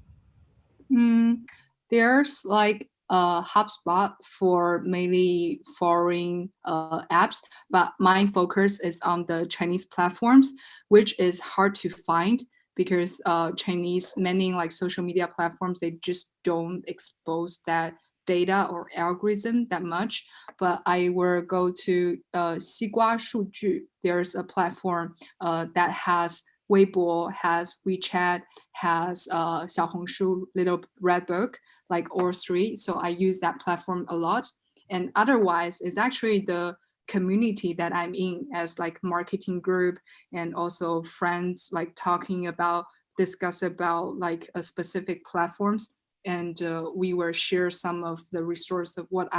There's like a HubSpot for mainly foreign apps, but my focus is on the Chinese platforms, which is hard to find because Chinese, many like social media platforms, they just don't expose that data or algorithm that much. But I will go to 西瓜数据. There's a platform that has Weibo, has WeChat, has 小红书, Little Red Book, like all 3. So I use that platform a lot. And otherwise, it's actually the community that I'm in, as like marketing group, and also friends like talking about, discuss about like a specific platforms. and we will share some of the resource of what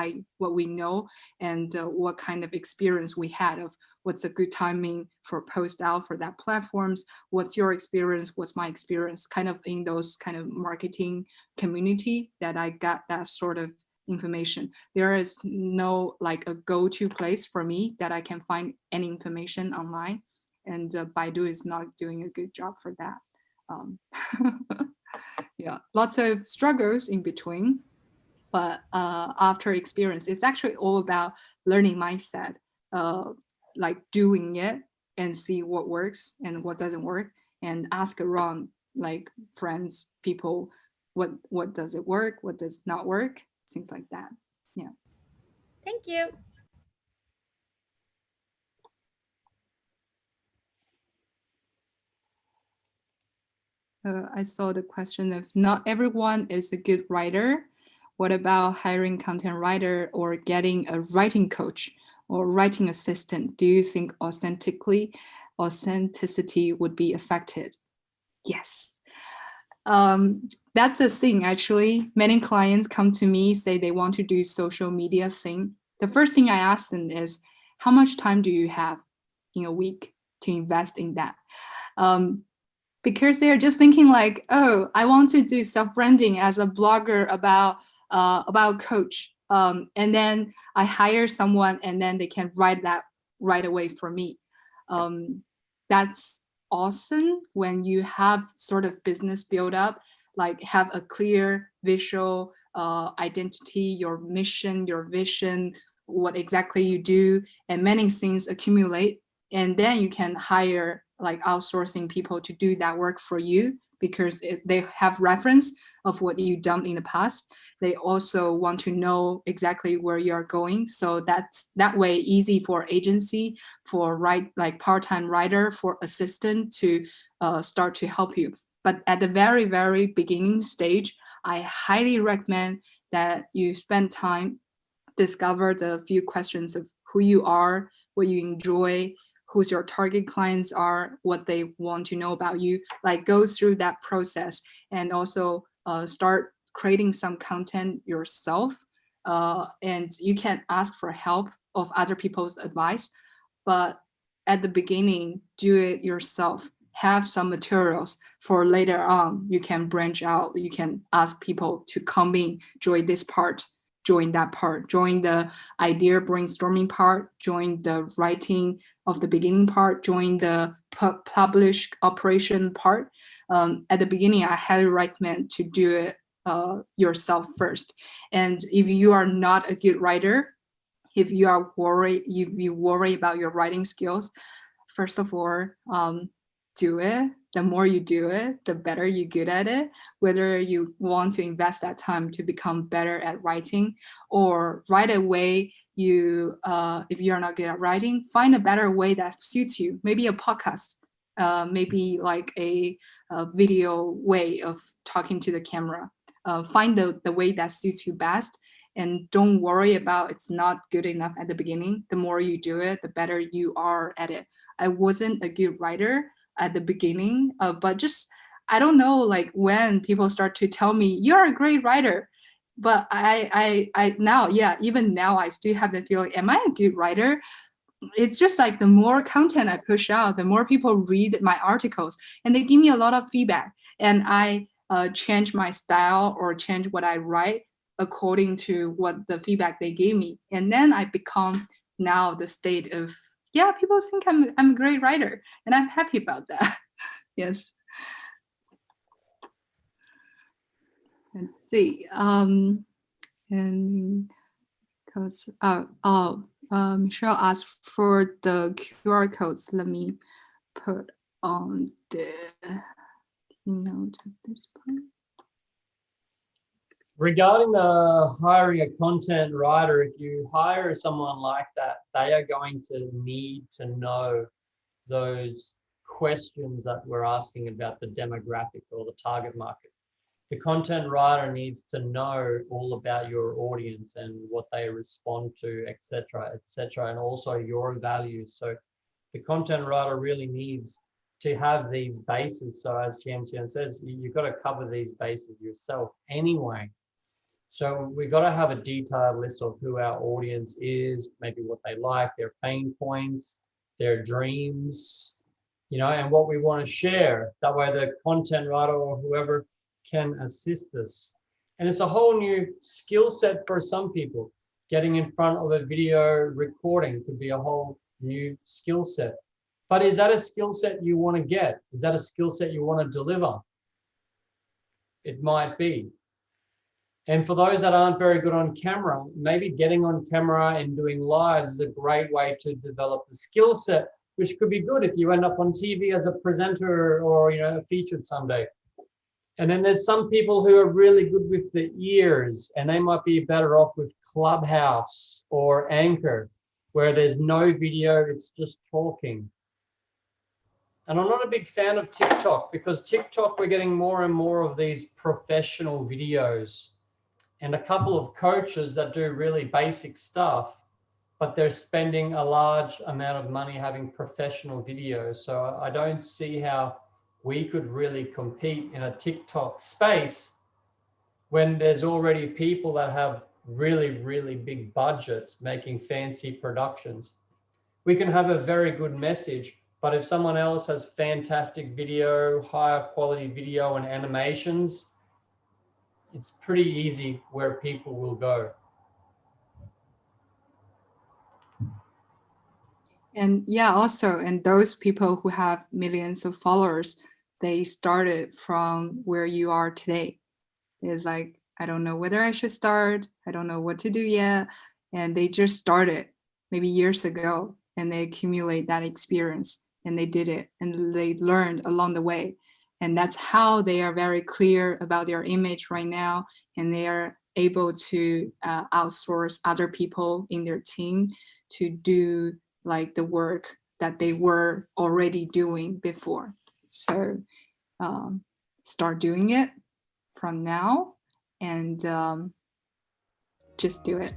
we know, and what kind of experience we had of what's a good timing for post out for that platforms, what's your experience, what's my experience, kind of in those kind of marketing community that I got that sort of information. There is no like a go-to place for me that I can find any information online, and Baidu is not doing a good job for that. Yeah, lots of struggles in between, but after experience, it's actually all about learning mindset, like doing it and see what works and what doesn't work, and ask around like friends, people, what does it work, what does not work, things like that. Yeah. Thank you. I saw the question of not everyone is a good writer. What about hiring content writer or getting a writing coach or writing assistant? Do you think authenticity would be affected? Yes. That's a thing actually. Many clients come to me, say they want to do social media thing. The first thing I ask them is, how much time do you have in a week to invest in that? Because they're just thinking like, oh, I want to do self-branding as a blogger about coach. And then I hire someone and then they can write that right away for me. That's awesome when you have sort of business build up, like have a clear visual identity, your mission, your vision, what exactly you do, and many things accumulate. And then you can hire like outsourcing people to do that work for you, because they have reference of what you've done in the past. They also want to know exactly where you're going. So that's that way easy for agency, for like part-time writer, for assistant to start to help you. But at the very, very beginning stage, I highly recommend that you spend time, discover the few questions of who you are, what you enjoy, who's your target clients are, what they want to know about you, like go through that process, and also start creating some content yourself. And you can ask for help of other people's advice, but at the beginning, do it yourself. Have some materials for later on. You can branch out. You can ask people to come in, join this part, join that part, join the idea brainstorming part, join the writing of the beginning part, join the publish operation part. At the beginning, I highly recommend to do it yourself first. And if you are not a good writer, if you worry about your writing skills, first of all, do it. The more you do it, the better you get at it. Whether you want to invest that time to become better at writing, or right away, if you're not good at writing, find a better way that suits you. Maybe a podcast, maybe like a video way of talking to the camera. Find the way that suits you best, and don't worry about it's not good enough at the beginning. The more you do it, the better you are at it. I wasn't a good writer at the beginning, but just, I don't know, like when people start to tell me you're a great writer, but I now, yeah, even now I still have the feeling, am I a good writer? It's just like the more content I push out, the more people read my articles and they give me a lot of feedback, and I change my style or change what I write according to what the feedback they gave me. And then I become now the state of, yeah, people think I'm a great writer, and I'm happy about that. Yes. Let's see. And because Michelle asked for the QR codes. Let me put on the keynote at this point. Regarding the hiring a content writer, if you hire someone like that, they are going to need to know those questions that we're asking about the demographic or the target market. The content writer needs to know all about your audience and what they respond to, etc., and also your values. So the content writer really needs to have these bases. So as Tiantian says, you've got to cover these bases yourself anyway. So we've got to have a detailed list of who our audience is, maybe what they like, their pain points, their dreams, you know, and what we want to share. That way the content writer or whoever can assist us. And it's a whole new skill set for some people. Getting in front of a video recording could be a whole new skill set. But is that a skill set you want to get? Is that a skill set you want to deliver? It might be. And for those that aren't very good on camera, maybe getting on camera and doing lives is a great way to develop the skill set, which could be good if you end up on TV as a presenter or, you know, featured someday. And then there's some people who are really good with the ears, and they might be better off with Clubhouse or Anchor, where there's no video, it's just talking. And I'm not a big fan of TikTok, because TikTok, we're getting more and more of these professional videos and a couple of coaches that do really basic stuff, but they're spending a large amount of money having professional videos. So I don't see how we could really compete in a TikTok space when there's already people that have really, really big budgets making fancy productions. We can have a very good message, but if someone else has fantastic video, higher quality video and animations, it's pretty easy where people will go. And yeah, also, and those people who have millions of followers, they started from where you are today. It's like, I don't know whether I should start. I don't know what to do yet. And they just started maybe years ago, and they accumulate that experience, and they did it, and they learned along the way. And that's how they are very clear about their image right now. And they are able to outsource other people in their team to do like the work that they were already doing before. So start doing it from now, and just do it.